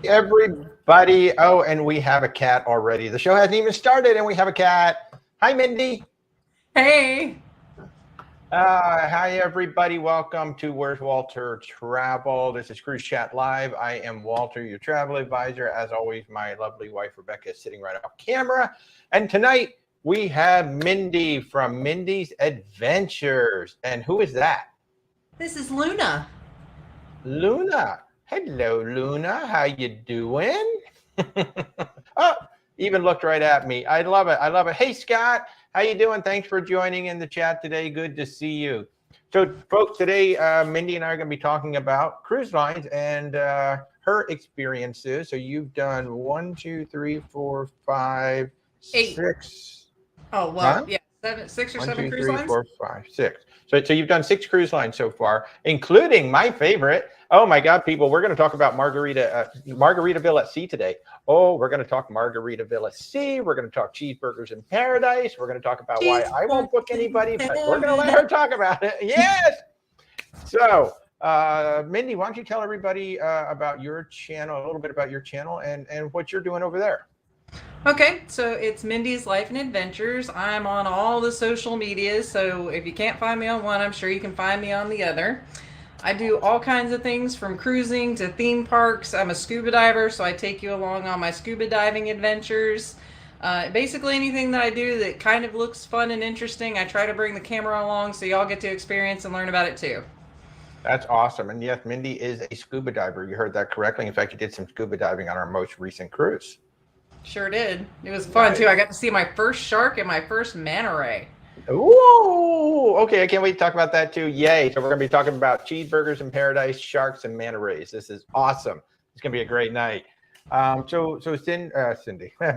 everybody. Oh, and we have a cat already. The show hasn't even started and we have a cat. Hi, Mindy. Hey. Hi, everybody. Welcome to Where's Walter Travel. This is Cruise Chat Live. I am Walter, your travel advisor. As always, my lovely wife, Rebecca, is sitting right off camera. And tonight we have Mindy from Mindy's Adventures. And who is that? This is Luna. Luna. Hello, Luna. How you doing? Oh, even looked right at me. I love it. I love it. Hey, Scott. How you doing? Thanks for joining in the chat today. Good to see you. So, folks, today Mindy and I are going to be talking about cruise lines and her experiences. So you've done 1, 2, 3, 4, 5, 8. 6. Oh, well, yeah, 6 or 7 cruise lines. 1, 2, 3, 4, 5, 6. So you've done 6 cruise lines so far, including my favorite. Oh my God, people, we're going to talk about Margaritaville at Sea today. Oh, we're going to talk Margaritaville at Sea. We're going to talk cheeseburgers in paradise. We're going to talk about why I won't book anybody, but we're going to let her talk about it. Yes. So, Mindy, why don't you tell everybody about your channel, a little bit about your channel and what you're doing over there. Okay, so it's Mindy's Life and Adventures. I'm on all the social medias, so if you can't find me on one, I'm sure you can find me on the other. I do all kinds of things from cruising to theme parks. I'm a scuba diver, so I take you along on my scuba diving adventures. Basically anything that I do that kind of looks fun and interesting, I try to bring the camera along so y'all get to experience and learn about it too. That's awesome. And yes, Mindy is a scuba diver. You heard that correctly. In fact, you did some scuba diving on our most recent cruise. Sure did. It was fun too. I got to see my first shark and my first manta ray. Ooh, okay. I can't wait to talk about that too. Yay. So we're going to be talking about cheeseburgers in paradise, sharks, and manta rays. This is awesome. It's going to be a great night. So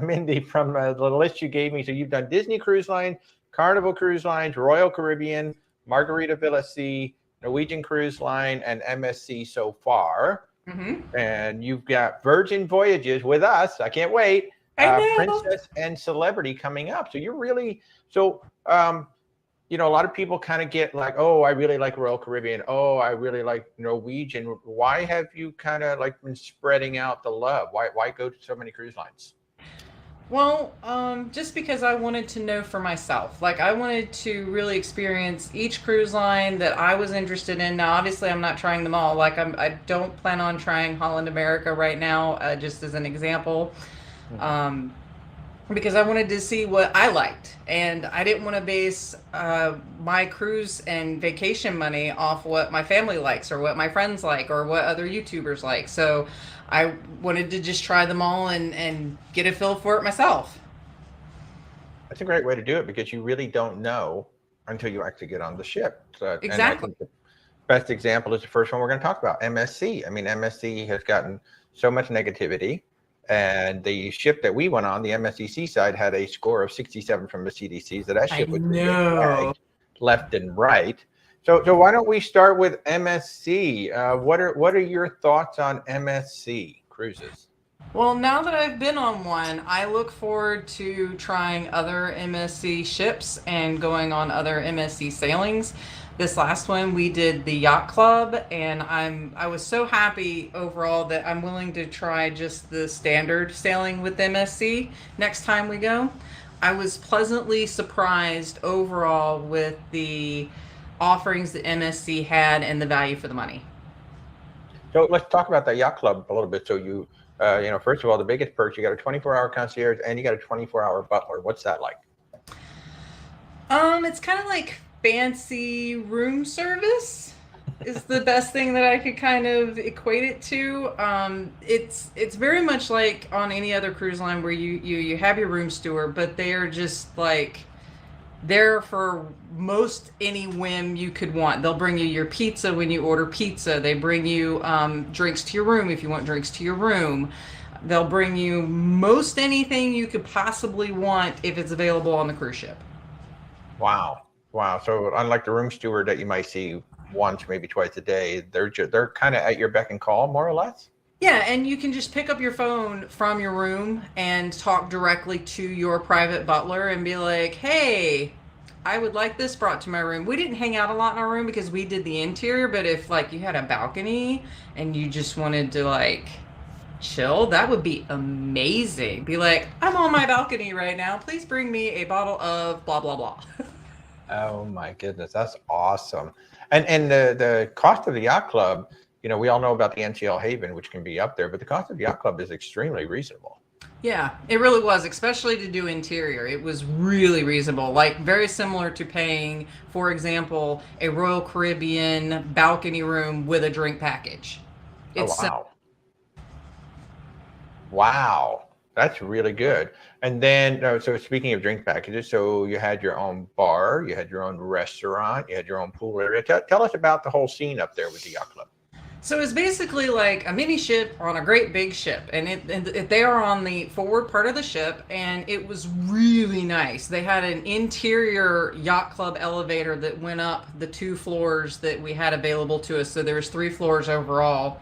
Mindy, from the list you gave me, so you've done Disney Cruise Line, Carnival Cruise Lines, Royal Caribbean, Margaritaville at Sea, Norwegian Cruise Line, and MSC so far. Mm-hmm. And you've got Virgin Voyages with us. I can't wait. Princess and Celebrity coming up. So you're really, a lot of people kind of get like, oh, I really like Royal Caribbean. Oh, I really like Norwegian. Why have you kind of like been spreading out the love? Why go to so many cruise lines? Well, just because I wanted to know for myself. Like, I wanted to really experience each cruise line that I was interested in. Now, obviously, I'm not trying them all. Like, I don't plan on trying Holland America right now, just as an example, because I wanted to see what I liked. And I didn't want to base my cruise and vacation money off what my family likes or what my friends like or what other YouTubers like. So I wanted to just try them all and get a feel for it myself. That's a great way to do it because you really don't know until you actually get on the ship. So, exactly. And I think the best example is the first one we're going to talk about, MSC. I mean, MSC has gotten so much negativity, and the ship that we went on, the MSC Seaside, had a score of 67 from the CDC. So that ship was tagged left and right. So why don't we start with MSC? What are your thoughts on MSC cruises? Well, now that I've been on one, I look forward to trying other MSC ships and going on other MSC sailings. This last one we did the Yacht Club, and I was so happy overall that I'm willing to try just the standard sailing with MSC next time we go. I was pleasantly surprised overall with the offerings that MSC had and the value for the money. So let's talk about that Yacht Club a little bit. So you first of all, the biggest perk, you got a 24-hour concierge and you got a 24-hour butler. What's that like? It's kind of like fancy room service is the best thing that I could kind of equate it to. It's very much like on any other cruise line where you have your room steward, but they are just like there for most any whim you could want. They'll bring you your pizza when you order pizza. They bring you drinks to your room if you want drinks to your room. They'll bring you most anything you could possibly want if it's available on the cruise ship. Wow. So unlike the room steward that you might see once, maybe twice a day, they're kind of at your beck and call, more or less. Yeah, and you can just pick up your phone from your room and talk directly to your private butler and be like, hey, I would like this brought to my room. We didn't hang out a lot in our room because we did the interior, but if like you had a balcony and you just wanted to like chill, that would be amazing. Be like, I'm on my balcony right now. Please bring me a bottle of blah blah blah. Oh my goodness, that's awesome. And the cost of the yacht club, we all know about the NCL Haven, which can be up there, but the cost of the yacht club is extremely reasonable. Yeah, it really was, especially to do interior. It was really reasonable, like very similar to paying, for example, a Royal Caribbean balcony room with a drink package. Oh It's wow. Wow, that's really good. And then, so speaking of drink packages, so you had your own bar, you had your own restaurant, you had your own pool area. Tell us about the whole scene up there with the yacht club. So it's basically like a mini ship on a great big ship, and they are on the forward part of the ship, and it was really nice. They had an interior yacht club elevator that went up the 2 floors that we had available to us. So there was 3 floors overall,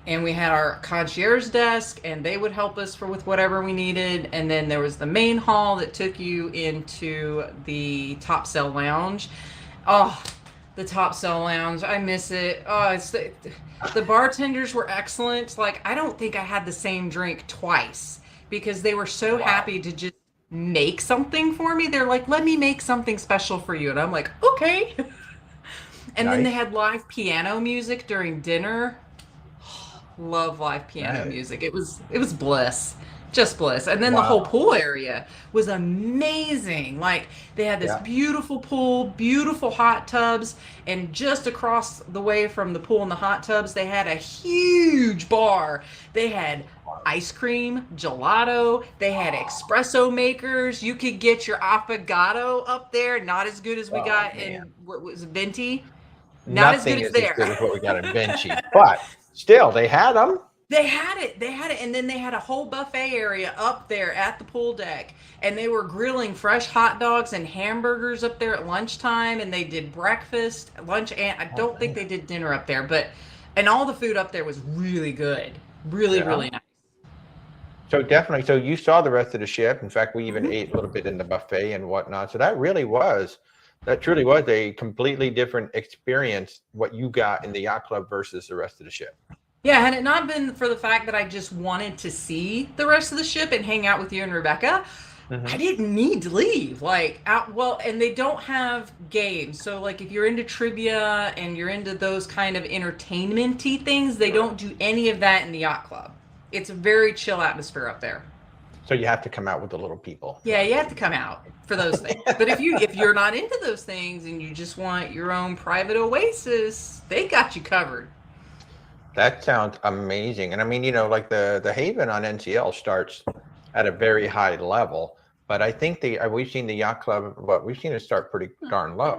and we had our concierge desk, and they would help us with whatever we needed. And then there was the main hall that took you into the top cell lounge. Oh, the top cell lounge, I miss it. Oh, it's the bartenders were excellent. Like, I don't think I had the same drink twice because they were so happy to just make something for me. They're like, let me make something special for you. And I'm like, okay. And then they had live piano music during dinner. Love live piano music. It was bliss. Just bliss. And then the whole pool area was amazing. Like, they had this beautiful pool, beautiful hot tubs, and just across the way from the pool and the hot tubs, they had a huge bar. They had ice cream, gelato, they had espresso makers. You could get your affogato up there, not as good as we got in what was Venti. Not as good as there. As good as what we got in Vinci, but still, they had them. They had it. And then they had a whole buffet area up there at the pool deck. And they were grilling fresh hot dogs and hamburgers up there at lunchtime. And they did breakfast, lunch, and I don't think they did dinner up there. And all the food up there was really good. Really nice. So definitely. So you saw the rest of the ship. In fact, we even ate a little bit in the buffet and whatnot. So that truly was a completely different experience, what you got in the yacht club versus the rest of the ship. Yeah, had it not been for the fact that I just wanted to see the rest of the ship and hang out with you and Rebecca, I didn't need to leave. And they don't have games. So, like, if you're into trivia and you're into those kind of entertainment-y things, they don't do any of that in the yacht club. It's a very chill atmosphere up there. So you have to come out with the little people. Yeah, you have to come out for those things. But if you're not into those things and you just want your own private oasis, they got you covered. That sounds amazing. And I mean, like the Haven on NCL starts at a very high level, but I think we've seen the yacht club, we've seen it start pretty darn low.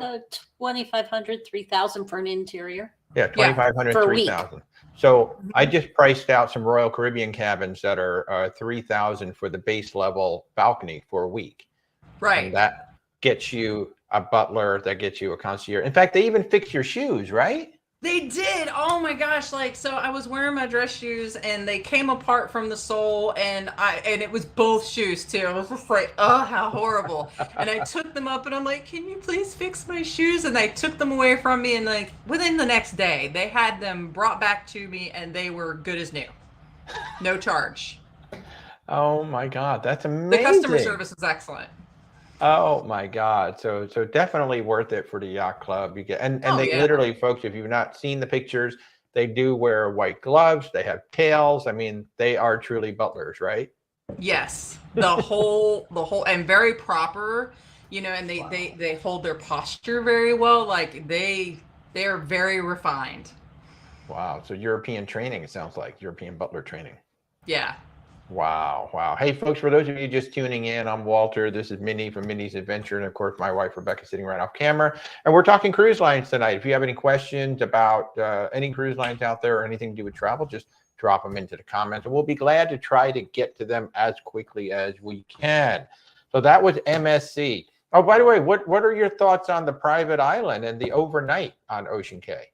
2,500, 3,000 for an interior. Yeah, 2,500, 3,000. So I just priced out some Royal Caribbean cabins that are 3,000 for the base level balcony for a week. Right. And that gets you a butler, that gets you a concierge. In fact, they even fix your shoes, right? They did. Oh my gosh. So I was wearing my dress shoes and they came apart from the sole and it was both shoes too. I was just like, oh, how horrible. And I took them up and I'm like, can you please fix my shoes? And they took them away from me, and like within the next day they had them brought back to me and they were good as new. No charge. Oh my God. That's amazing. The customer service is excellent. Oh my God. So definitely worth it for the yacht club. You get literally, folks, if you've not seen the pictures, they do wear white gloves, they have tails. I mean, they are truly butlers, right? Yes. The whole and very proper, and they hold their posture very well. Like they're very refined. Wow. So European training, it sounds like European butler training. Yeah. Wow. Hey, folks, for those of you just tuning in, I'm Walter. This is Mindy from Mindy's Adventure. And of course, my wife, Rebecca, sitting right off camera. And we're talking cruise lines tonight. If you have any questions about any cruise lines out there or anything to do with travel, just drop them into the comments. And we'll be glad to try to get to them as quickly as we can. So that was MSC. Oh, by the way, what are your thoughts on the private island and the overnight on Ocean Cay?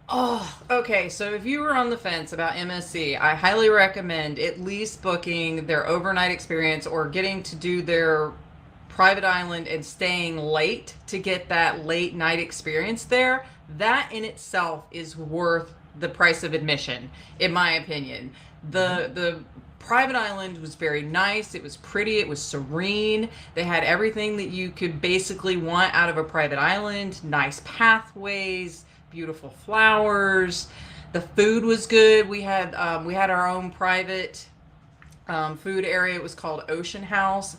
Oh, okay. So if you were on the fence about MSC, I highly recommend at least booking their overnight experience or getting to do their private island and staying late to get that late night experience there. That in itself is worth the price of admission, in my opinion. The private island was very nice. It was pretty. It was serene. They had everything that you could basically want out of a private island. Nice pathways, beautiful flowers. The food was good. We had our own private food area. It was called Ocean House.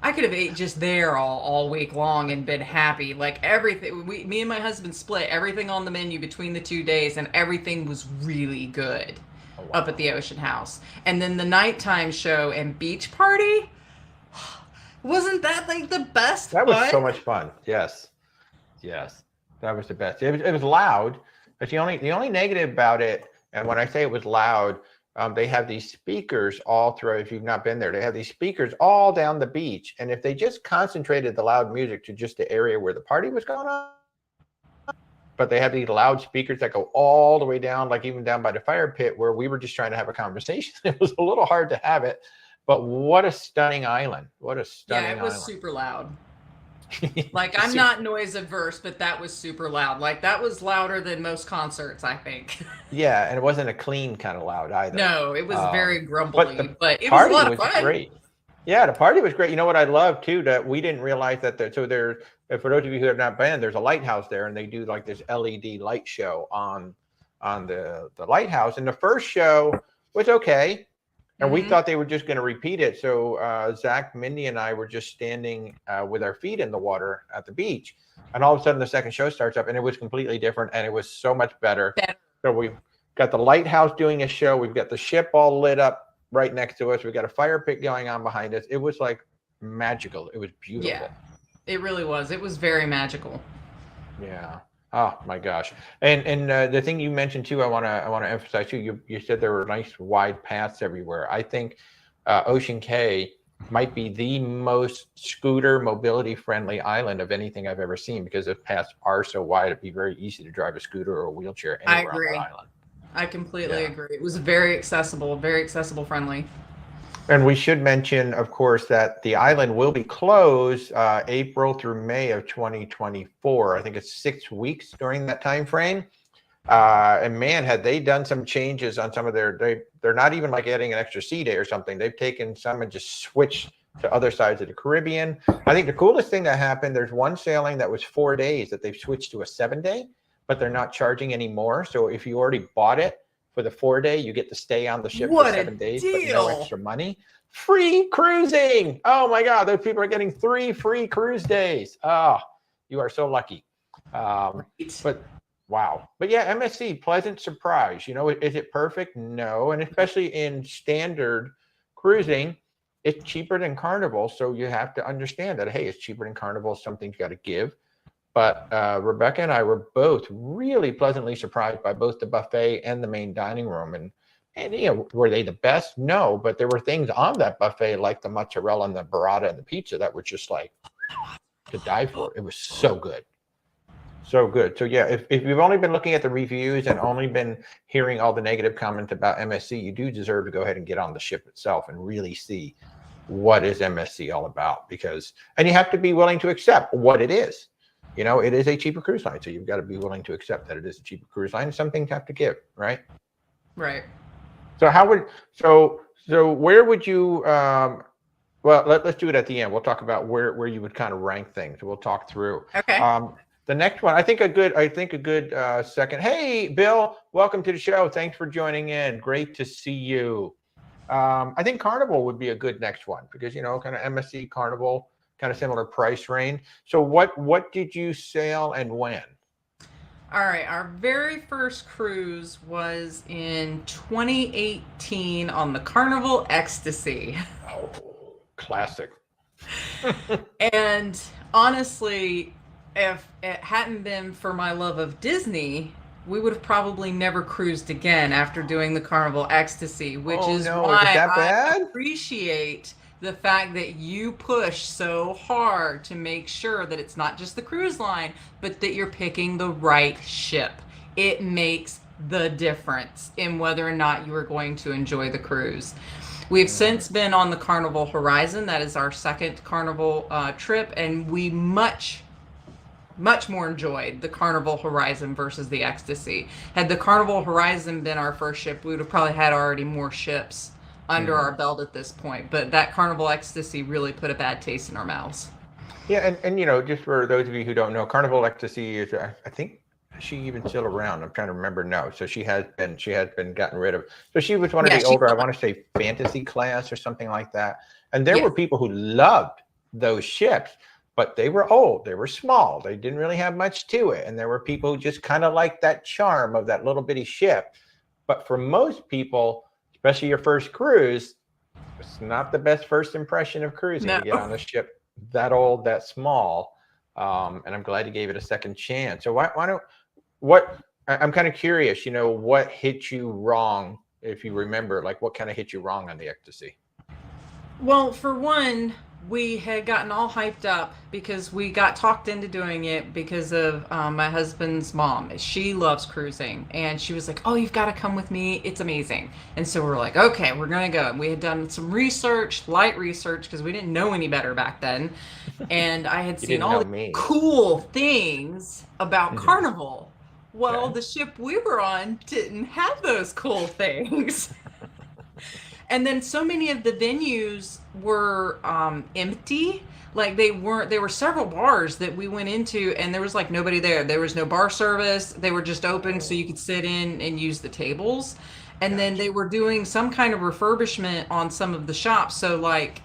I could have ate just there all week long and been happy. Like everything, me and my husband split everything on the menu between the 2 days, and everything was really good up at the Ocean House. And then the nighttime show and beach party, wasn't that like the best? That was so much fun. Yes, that was the best. It was loud, but the only negative about it, and when I say it was loud, they have these speakers all through. If you've not been there, they have these speakers all down the beach. And if they just concentrated the loud music to just the area where the party was going on, but they have these loud speakers that go all the way down, like even down by the fire pit where we were just trying to have a conversation. It was a little hard to have it, but what a stunning island. What a stunning island. Yeah, it was super loud. Like, I'm not noise averse, but that was super loud. Like, that was louder than most concerts, I think. Yeah, and it wasn't a clean kind of loud either. No, it was very grumbly, but it was a lot of fun. Great. Yeah, the party was great. You know what I love too, that we didn't realize that for those of you who have not been, there's a lighthouse there, and they do like this LED light show on the lighthouse. And the first show was okay. And we thought they were just going to repeat it. So Zach, Mindy, and I were just standing with our feet in the water at the beach. And all of a sudden, the second show starts up, and it was completely different. And it was so much better. So we've got the lighthouse doing a show. We've got the ship all lit up right next to us. We've got a fire pit going on behind us. It was like magical. It was beautiful. Yeah, it really was. It was very magical. Yeah. Oh my gosh. And the thing you mentioned too, I want to emphasize too, you said there were nice wide paths everywhere. I think Ocean Cay might be the most scooter mobility friendly island of anything I've ever seen, because the paths are so wide. It'd be very easy to drive a scooter or a wheelchair anywhere on the island. I completely agree. It was very accessible friendly. And we should mention, of course, that the island will be closed April through May of 2024. I think it's 6 weeks during that time frame. And man, had they done some changes on some of they're not even like adding an extra sea day or something. They've taken some and just switched to other sides of the Caribbean. I think the coolest thing that happened, there's one sailing that was 4 days that they've switched to a 7-day, but they're not charging anymore. So if you already bought it for the 4-day, you get to stay on the ship for 7 days, but no extra money. Free cruising. Oh my God, those people are getting 3 free cruise days. Oh, you are so lucky. But wow. But yeah, MSC, pleasant surprise. You know, is it perfect? No. And especially in standard cruising, it's cheaper than Carnival. So you have to understand that, hey, it's cheaper than Carnival. Something's got to give. But Rebecca and I were both really pleasantly surprised by both the buffet and the main dining room. And you know, were they the best? No, but there were things on that buffet like the mozzarella and the burrata and the pizza that were just like to die for. It was so good. So good. So yeah, if you've only been looking at the reviews and only been hearing all the negative comments about MSC, you do deserve to go ahead and get on the ship itself and really see what is MSC all about, and you have to be willing to accept what it is. You know, it is a cheaper cruise line, so you've got to be willing to accept that it is a cheaper cruise line. Some things have to give, right? Right. So where would you? Well, let's do it at the end. We'll talk about where you would kind of rank things. We'll talk through. Okay. The next one, I think a good second. Hey, Bill, welcome to the show. Thanks for joining in. Great to see you. I think Carnival would be a good next one because, you know, kind of MSC Carnival, kind of similar price range. So what did you sail and when? All right, our very first cruise was in 2018 on the Carnival Ecstasy. Oh, classic. And honestly, if it hadn't been for my love of Disney, we would have probably never cruised again after doing the Carnival Ecstasy, which is why I appreciate the fact that you push so hard to make sure that it's not just the cruise line, but that you're picking the right ship. It makes the difference in whether or not you are going to enjoy the cruise. We've since been on the Carnival Horizon. That is our second Carnival trip, and we much much more enjoyed the Carnival Horizon versus the Ecstasy. Had the Carnival Horizon been our first ship, we would have probably had already more ships under our belt at this point. But that Carnival Ecstasy really put a bad taste in our mouths. Yeah, and just for those of you who don't know, Carnival Ecstasy is, I think, is she even still around? I'm trying to remember. No, so she has been gotten rid of. So she was one of the older, I want to say, fantasy class or something like that. And there were people who loved those ships, but they were old, they were small, they didn't really have much to it. And there were people who just kind of liked that charm of that little bitty ship. But for most people, especially your first cruise, it's not the best first impression of cruising to get on a ship that old, that small. And I'm glad you gave it a second chance. So I'm kind of curious, what hit you wrong, if you remember, like what kind of hit you wrong on the Ecstasy? Well, for one, we had gotten all hyped up because we got talked into doing it because of my husband's mom. She loves cruising, and she was like, "Oh, you've got to come with me. It's amazing." And so we're like, "Okay, we're gonna go." And we had done some research, light research, because we didn't know any better back then. And I had seen all the cool things about Carnival. Well, the ship we were on didn't have those cool things. And then so many of the venues were empty. Like there were several bars that we went into and there was like nobody there. There was no bar service. They were just open so you could sit in and use the tables. And then they were doing some kind of refurbishment on some of the shops. So like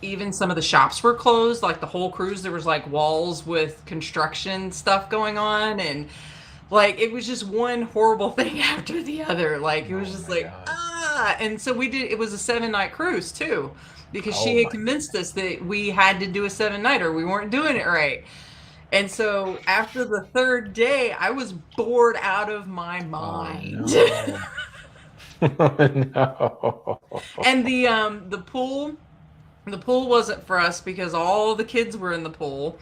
even some of the shops were closed, like the whole cruise, there was like walls with construction stuff going on. And like, it was just one horrible thing after the other. Like, it was just like, and so it was a 7-night cruise too, because she had convinced us that we had to do a 7-night or we weren't doing it right. And so after the third day, I was bored out of my mind. No. And the pool wasn't for us because all the kids were in the pool.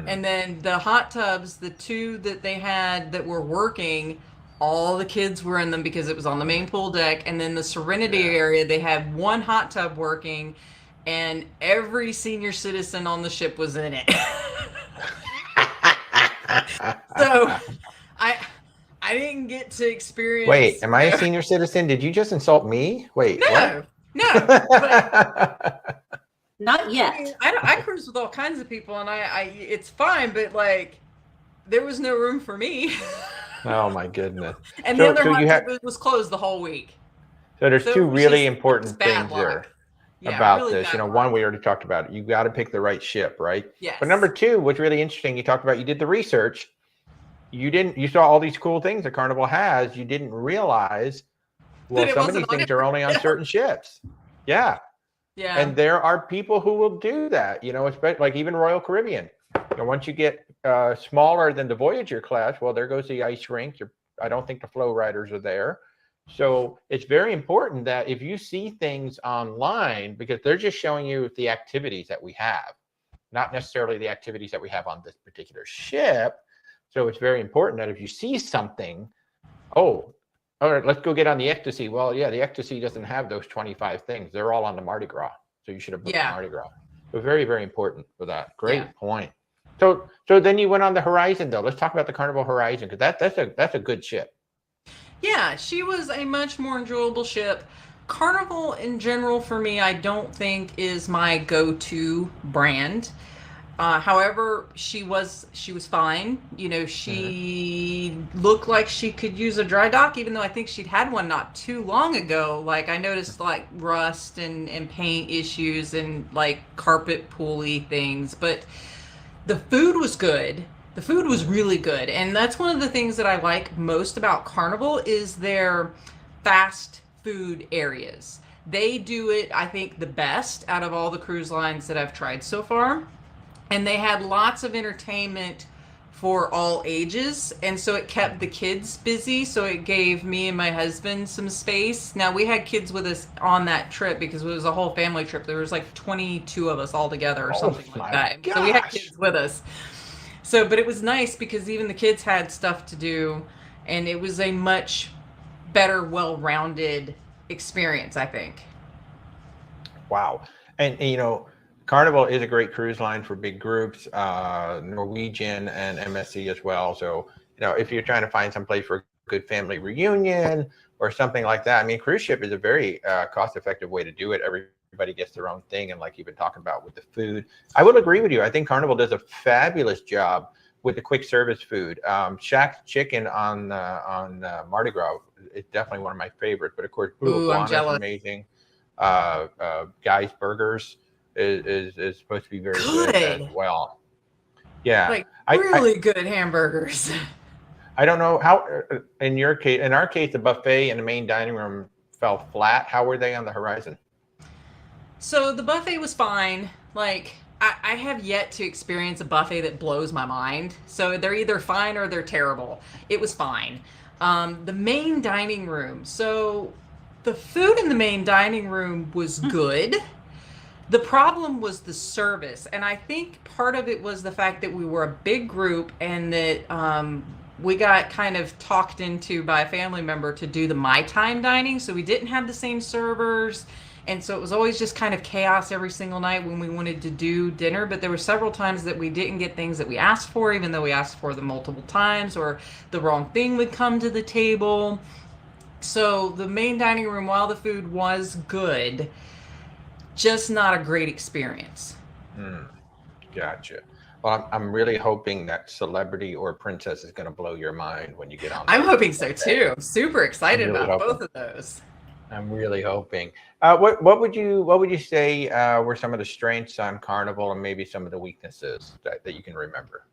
And then the hot tubs, the two that they had that were working, all the kids were in them because it was on the main pool deck. And then the Serenity area, they had one hot tub working and every senior citizen on the ship was in it. So I didn't get to experience. Wait, am I a senior citizen? Did you just insult me? Wait, no, what? No. But, not yet. I cruise with all kinds of people, and I it's fine, but like there was no room for me. Oh my goodness! And the other hot tub was closed the whole week. So there's two really important things there about really this. One, we already talked about it. You got to pick the right ship, right? Yes. But number two, what's really interesting, you talked about, you did the research. You saw all these cool things that Carnival has. You didn't realize, well, some of these things are only on certain ships. Yeah. Yeah. And there are people who will do that, especially like even Royal Caribbean. Once you get smaller than the Voyager class, well, there goes the ice rink. I don't think the flow riders are there. So it's very important that if you see things online, because they're just showing you the activities that we have, not necessarily the activities that we have on this particular ship. So it's very important that if you see something, all right, let's go get on the Ecstasy. Well, yeah, the Ecstasy doesn't have those 25 things. They're all on the Mardi Gras. So you should have booked the Mardi Gras. So very, very important for that. Great point. So then you went on the Horizon, though. Let's talk about the Carnival Horizon, because that's a good ship. Yeah, she was a much more enjoyable ship. Carnival in general for me, I don't think is my go-to brand. However, she was fine. She looked like she could use a dry dock, even though I think she'd had one not too long ago. Like I noticed like rust and paint issues and like carpet pulley things, but the food was good. The food was really good. And that's one of the things that I like most about Carnival is their fast food areas. They do it, I think, the best out of all the cruise lines that I've tried so far. And they had lots of entertainment for all ages. And so it kept the kids busy. So it gave me and my husband some space. Now, we had kids with us on that trip because it was a whole family trip. There was like 22 of us all together or something like that. Gosh. So we had kids with us. So, but it was nice because even the kids had stuff to do. And it was a much better, well-rounded experience, I think. Wow. And Carnival is a great cruise line for big groups, Norwegian and MSC as well. So, if you're trying to find some place for a good family reunion or something like that, I mean, cruise ship is a very cost-effective way to do it. Everybody gets their own thing, and like you've been talking about with the food, I will agree with you. I think Carnival does a fabulous job with the quick service food. Shack Chicken on Mardi Gras is definitely one of my favorites. But of course, Blue Iguana is amazing. Guy's Burgers is supposed to be very good as well. Yeah, like really good hamburgers. I don't know how in your case. In our case, the buffet and the main dining room fell flat. How were they on the horizon? So the buffet was fine. Like I have yet to experience a buffet that blows my mind. So they're either fine or they're terrible. It was fine. The main dining room. So the food in the main dining room was good. The problem was the service. And I think part of it was the fact that we were a big group and that we got kind of talked into by a family member to do the My Time dining. So we didn't have the same servers. And so it was always just kind of chaos every single night when we wanted to do dinner. But there were several times that we didn't get things that we asked for, even though we asked for them multiple times, or the wrong thing would come to the table. So the main dining room, while the food was good, just not a great experience. Gotcha. Well, I'm really hoping that Celebrity or Princess is going to blow your mind when you get on. I'm hoping so too. I'm super excited about both of those. I'm really hoping. What would you say were some of the strengths on Carnival and maybe some of the weaknesses that you can remember?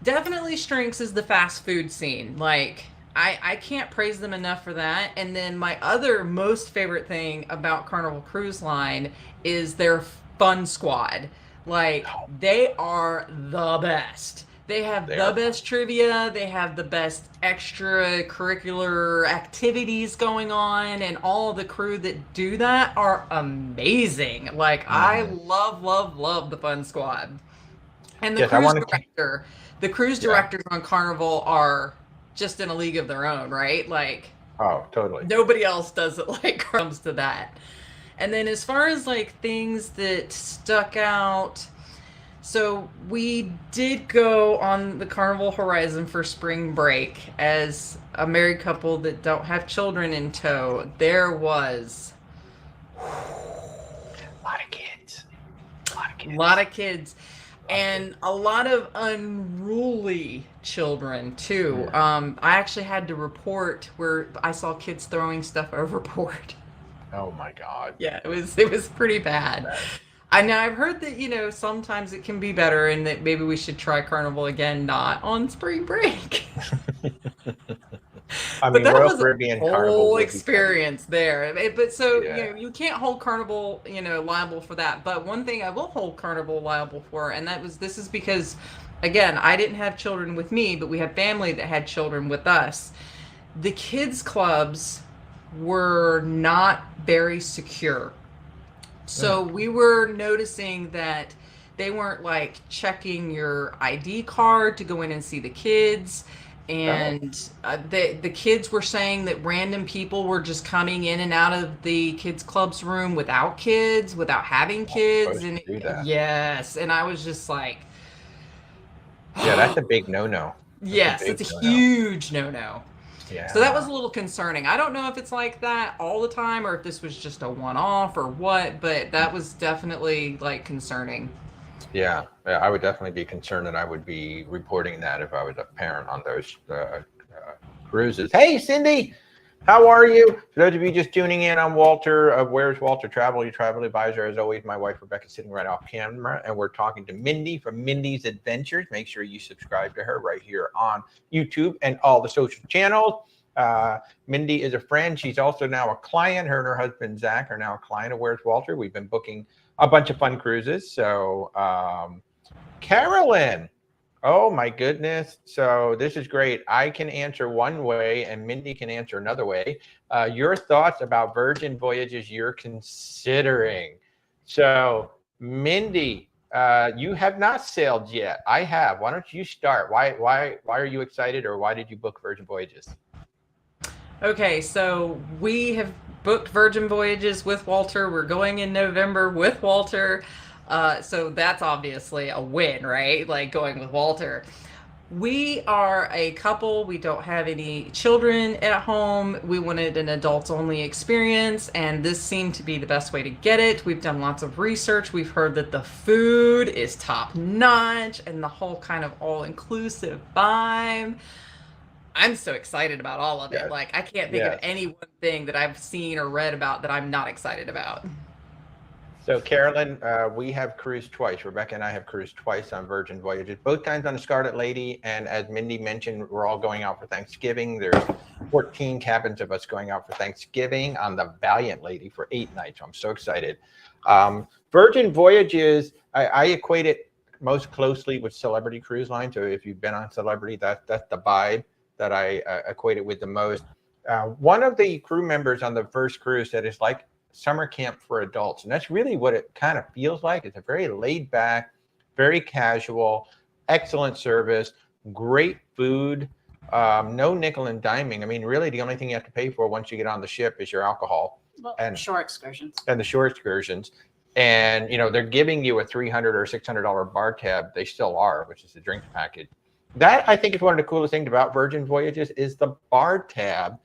Definitely strengths is the fast food scene. Like I can't praise them enough for that. And then my other most favorite thing about Carnival Cruise Line is their fun squad. Like they are the best. They have the best trivia. They have the best extracurricular activities going on, and all the crew that do that are amazing. Like I love the fun squad. And the cruise directors on Carnival are just in a league of their own, right? Like totally. Nobody else does it like comes to that. And then as far as like things that stuck out, so we did go on the Carnival Horizon for spring break as a married couple that don't have children in tow. There was a lot of kids. And a lot of unruly children too. I actually had to report where I saw kids throwing stuff overboard. Oh my God. Yeah, it was pretty bad. I've heard that, sometimes it can be better and that maybe we should try Carnival again, not on spring break. I mean, Royal Caribbean Carnival whole experience there. But so, you can't hold Carnival, liable for that. But one thing I will hold Carnival liable for, and this is because, again, I didn't have children with me, but we had family that had children with us. The kids clubs were not very secure. So we were noticing that they weren't like checking your ID card to go in and see the kids. And the kids were saying that random people were just coming in and out of the kids club's room without having kids. And yes. And I was just like, yeah, that's a big no-no. Yes, it's a huge no-no. Yeah. So that was a little concerning. I don't know if it's like that all the time or if this was just a one-off or what, but that was definitely like concerning. Yeah, I would definitely be concerned, and I would be reporting that if I was a parent on those cruises. Hey, Cindy, how are you? For those of you just tuning in, I'm Walter of Where's Walter Travel, your travel advisor. As always, my wife Rebecca sitting right off camera, and we're talking to Mindy from Mindysadventures. Make sure you subscribe to her right here on YouTube and all the social channels. Mindy is a friend. She's also now a client. Her and her husband Zach are now a client of Where's Walter. We've been booking a bunch of fun cruises. So Carolyn, oh my goodness. So this is great. I can answer one way and Mindy can answer another way. Your thoughts about Virgin voyages you're considering. So Mindy, you have not sailed yet. I have. Why don't you start? Why are you excited, or why did you book Virgin voyages? Okay, so we have booked Virgin Voyages with Walter. We're going in November with Walter. So that's obviously a win, right? Like going with Walter. We are a couple. We don't have any children at home. We wanted an adults only experience, and this seemed to be the best way to get it. We've done lots of research. We've heard that the food is top notch and the whole kind of all inclusive vibe. I'm so excited about all of it. Yes. Like, I can't think of any one thing that I've seen or read about that I'm not excited about. So, Carolyn, we have cruised twice. Rebecca and I have cruised twice on Virgin Voyages, both times on the Scarlet Lady. And as Mindy mentioned, we're all going out for Thanksgiving. There's 14 cabins of us going out for Thanksgiving on the Valiant Lady for 8 nights. So I'm so excited. Virgin Voyages, I equate it most closely with Celebrity Cruise Line. So if you've been on Celebrity, that's the vibe that I equate it with the most. One of the crew members on the first cruise said it's like summer camp for adults, and that's really what it kind of feels like. It's a very laid back, very casual, excellent service, great food, no nickel and diming. I mean, really the only thing you have to pay for once you get on the ship is your alcohol and shore excursions and the shore excursions. And you know, they're giving you a $300 or $600 bar tab. They still are, which is the drinks package. That I think is one of the coolest things about Virgin Voyages is the bar tab.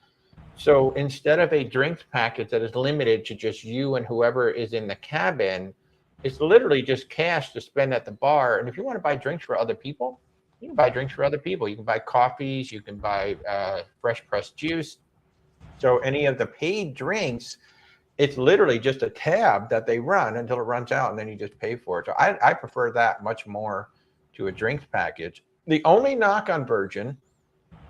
So instead of a drinks package that is limited to just you and whoever is in the cabin, it's literally just cash to spend at the bar. And if you want to buy drinks for other people, you can buy drinks for other people. You can buy coffees, you can buy fresh pressed juice. So any of the paid drinks, it's literally just a tab that they run until it runs out, and then you just pay for it. So I prefer that much more to a drinks package. The only knock on Virgin,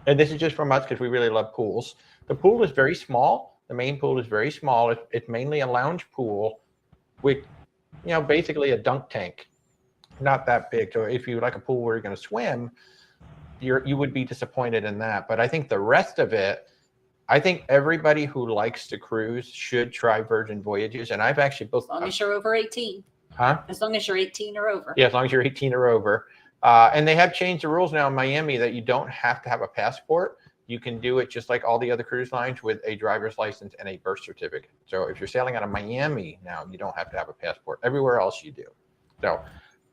and this is just from us because we really love pools, the pool is very small. The main pool is very small. It's mainly a lounge pool with, you know, basically a dunk tank, not that big. So if you like a pool where you're going to swim, you would be disappointed in that. But I think the rest of it, I think everybody who likes to cruise should try Virgin Voyages. And I've actually booked. As long as you're over 18. Huh? As long as you're 18 or over. Yeah, as long as you're 18 or over. And they have changed the rules now in Miami that you don't have to have a passport. You can do it just like all the other cruise lines with a driver's license and a birth certificate. So if you're sailing out of Miami now, you don't have to have a passport. Everywhere else you do. So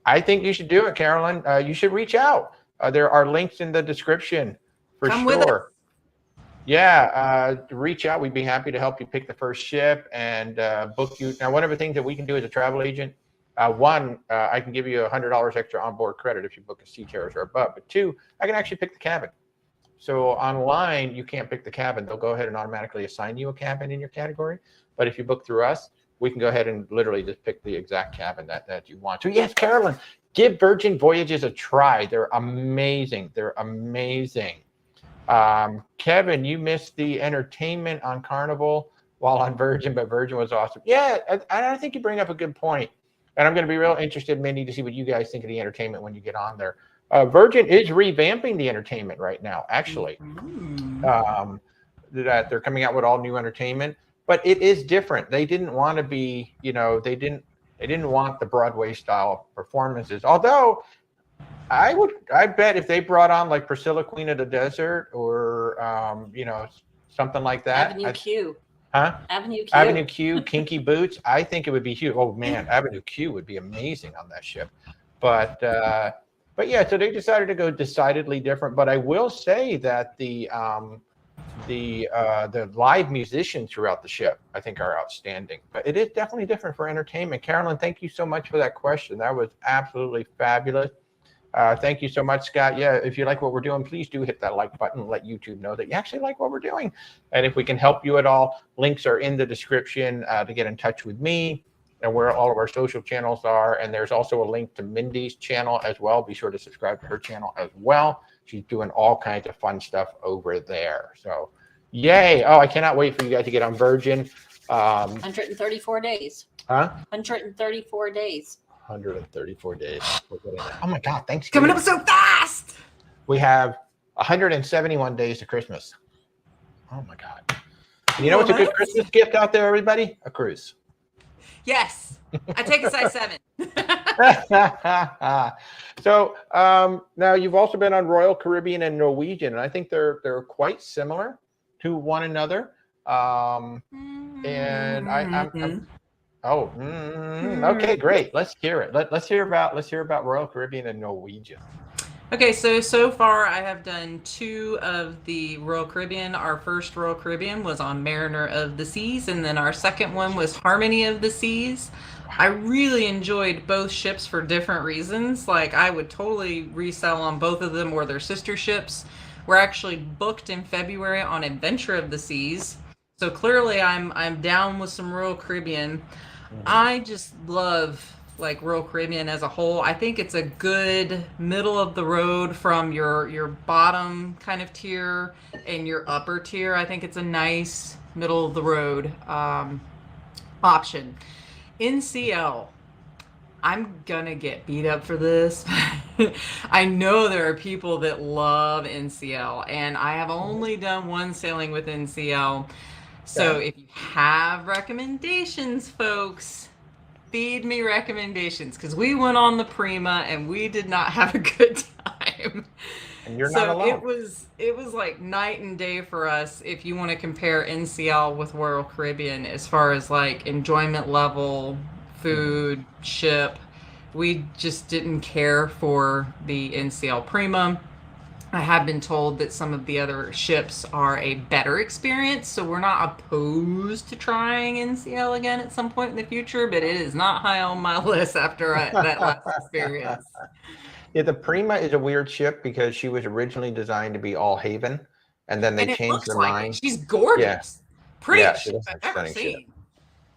I think you should do it, Carolyn. You should reach out. There are links in the description for Come with sure. Yeah, reach out. We'd be happy to help you pick the first ship and book you. Now, one of the things that we can do as a travel agent, I can give you $100 extra onboard credit if you book a Sea Terrace or above. But 2, I can actually pick the cabin. So online, you can't pick the cabin. They'll go ahead and automatically assign you a cabin in your category. But if you book through us, we can go ahead and literally just pick the exact cabin that you want. So yes, Carolyn, give Virgin Voyages a try. They're amazing. They're amazing. Kevin, you missed the entertainment on Carnival while on Virgin, but Virgin was awesome. Yeah, I think you bring up a good point. And I'm going to be real interested, Mindy, to see what you guys think of the entertainment when you get on there. Virgin is revamping the entertainment right now, actually. That they're coming out with all new entertainment, but it is different. They didn't want to be, you know, they didn't want the Broadway style performances. Although I bet if they brought on like Priscilla, Queen of the Desert, or you know, something like that. Avenue Q. Huh? Avenue Q. Avenue Q, Kinky Boots. I think it would be huge. Oh man, Avenue Q would be amazing on that ship. But yeah, so they decided to go decidedly different. But I will say that the live musicians throughout the ship, I think, are outstanding. But it is definitely different for entertainment. Carolyn, thank you so much for that question. That was absolutely fabulous. Thank you so much, Scott. Yeah, if you like what we're doing, please do hit that like button. Let YouTube know that you actually like what we're doing. And if we can help you at all, links are in the description to get in touch with me and where all of our social channels are. And there's also a link to Mindy's channel as well. Be sure to subscribe to her channel as well. She's doing all kinds of fun stuff over there. So yay. Oh, I cannot wait for you guys to get on Virgin. 134 days. Huh? 134 days. 134 days. Oh my God, thanks. Coming up so fast. We have 171 days to Christmas. Oh my God. You know what's a good Christmas gift out there, everybody? A cruise. Yes. I take a size 7. So now you've also been on Royal Caribbean and Norwegian, and I think they're quite similar to one another. And I'm oh, okay, great. Let's hear it. Let's hear about Royal Caribbean and Norwegian. Okay, so far I have done 2 of the Royal Caribbean. Our first Royal Caribbean was on Mariner of the Seas, and then our second one was Harmony of the Seas. I really enjoyed both ships for different reasons. Like, I would totally resell on both of them or their sister ships. We're actually booked in February on Adventure of the Seas. So clearly I'm down with some Royal Caribbean. I just love like Royal Caribbean as a whole. I think it's a good middle of the road from your bottom kind of tier and your upper tier. I think it's a nice middle of the road option. NCL, I'm gonna get beat up for this. I know there are people that love NCL, and I have only done one sailing with NCL. So if you have recommendations, folks, feed me recommendations, because we went on the Prima and we did not have a good time. And you're not alone. It was like night and day for us if you want to compare NCL with Royal Caribbean as far as like enjoyment level, food, ship. We just didn't care for the NCL Prima. I have been told that some of the other ships are a better experience, so we're not opposed to trying NCL again at some point in the future, but it is not high on my list after that last experience. Yeah, the Prima is a weird ship because she was originally designed to be all haven, and then they changed their mind. She's gorgeous. Yeah. Prettiest Yeah, ship I've ever seen. ship.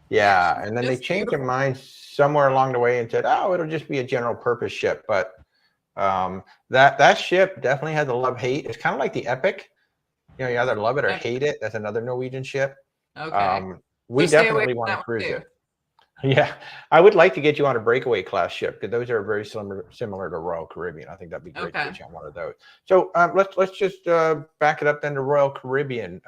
Yeah, and then they changed their mind somewhere along the way and said, oh, it'll just be a general purpose ship. But that ship definitely has a love-hate. It's kind of like the Epic. You know, you either love it or hate it. That's another Norwegian ship. Okay. We definitely want to cruise it. Yeah, I would like to get you on a breakaway class ship because those are very similar to Royal Caribbean. I think that'd be great to get you on one of those. So let's just back it up then to Royal Caribbean.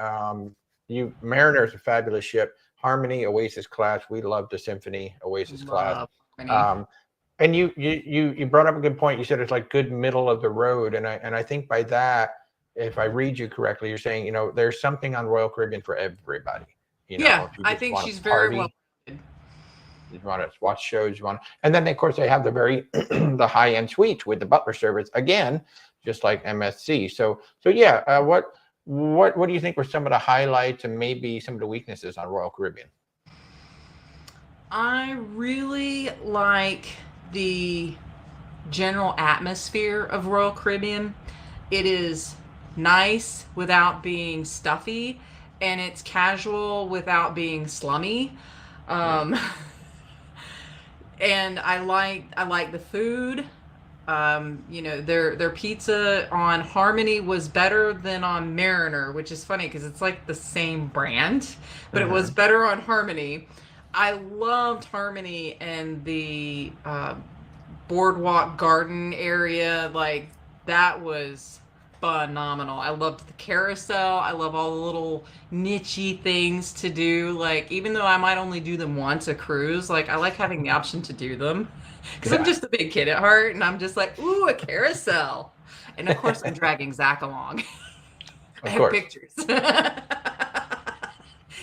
Mariner is a fabulous ship. Harmony, Oasis class. We love the Symphony, Oasis class. And you brought up a good point. You said it's like good middle of the road, and I think by that, if I read you correctly, you're saying, you know, there's something on Royal Caribbean for everybody. You know, yeah, I think she's very well. You want to watch shows, and then of course they have the very the high end suites with the butler service again, just like MSC. So yeah, what do you think were some of the highlights and maybe some of the weaknesses on Royal Caribbean? I really like the general atmosphere of Royal Caribbean. It is nice without being stuffy, and it's casual without being slummy. And I like the food. You know, their pizza on Harmony was better than on Mariner, which is funny because it's like the same brand, but it was better on Harmony. I loved Harmony and the boardwalk garden area. Like, that was phenomenal. I loved the carousel. I love all the little niche-y things to do. Like, even though I might only do them once a cruise, like, I like having the option to do them because I'm just a big kid at heart, and I'm just like, ooh, a carousel. And of course I'm dragging Zach along. I have pictures.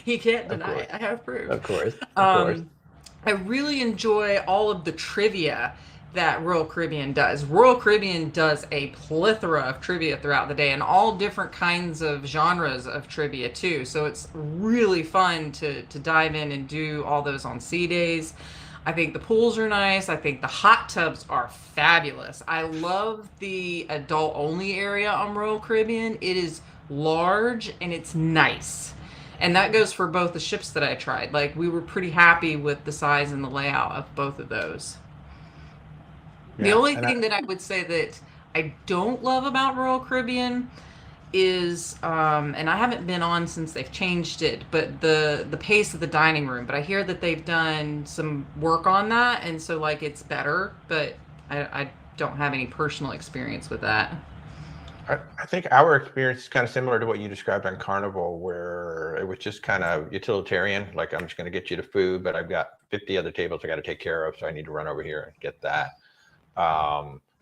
He can't deny it. I have proof. Of course. I really enjoy all of the trivia that Royal Caribbean does. Royal Caribbean does a plethora of trivia throughout the day, and all different kinds of genres of trivia too. So it's really fun to dive in and do all those on sea days. I think the pools are nice. I think the hot tubs are fabulous. I love the adult only area on Royal Caribbean. It is large and it's nice. And that goes for both the ships that I tried. Like, we were pretty happy with the size and the layout of both of those. The only thing that I would say that I don't love about Royal Caribbean is, and I haven't been on since they've changed it, but the pace of the dining room. But I hear that they've done some work on that, and so, like, it's better, but I don't have any personal experience with that. I think our experience is kind of similar to what you described on Carnival, where it was just kind of utilitarian. Like, I'm just going to get you the food, but I've got 50 other tables I got to take care of, so I need to run over here and get that.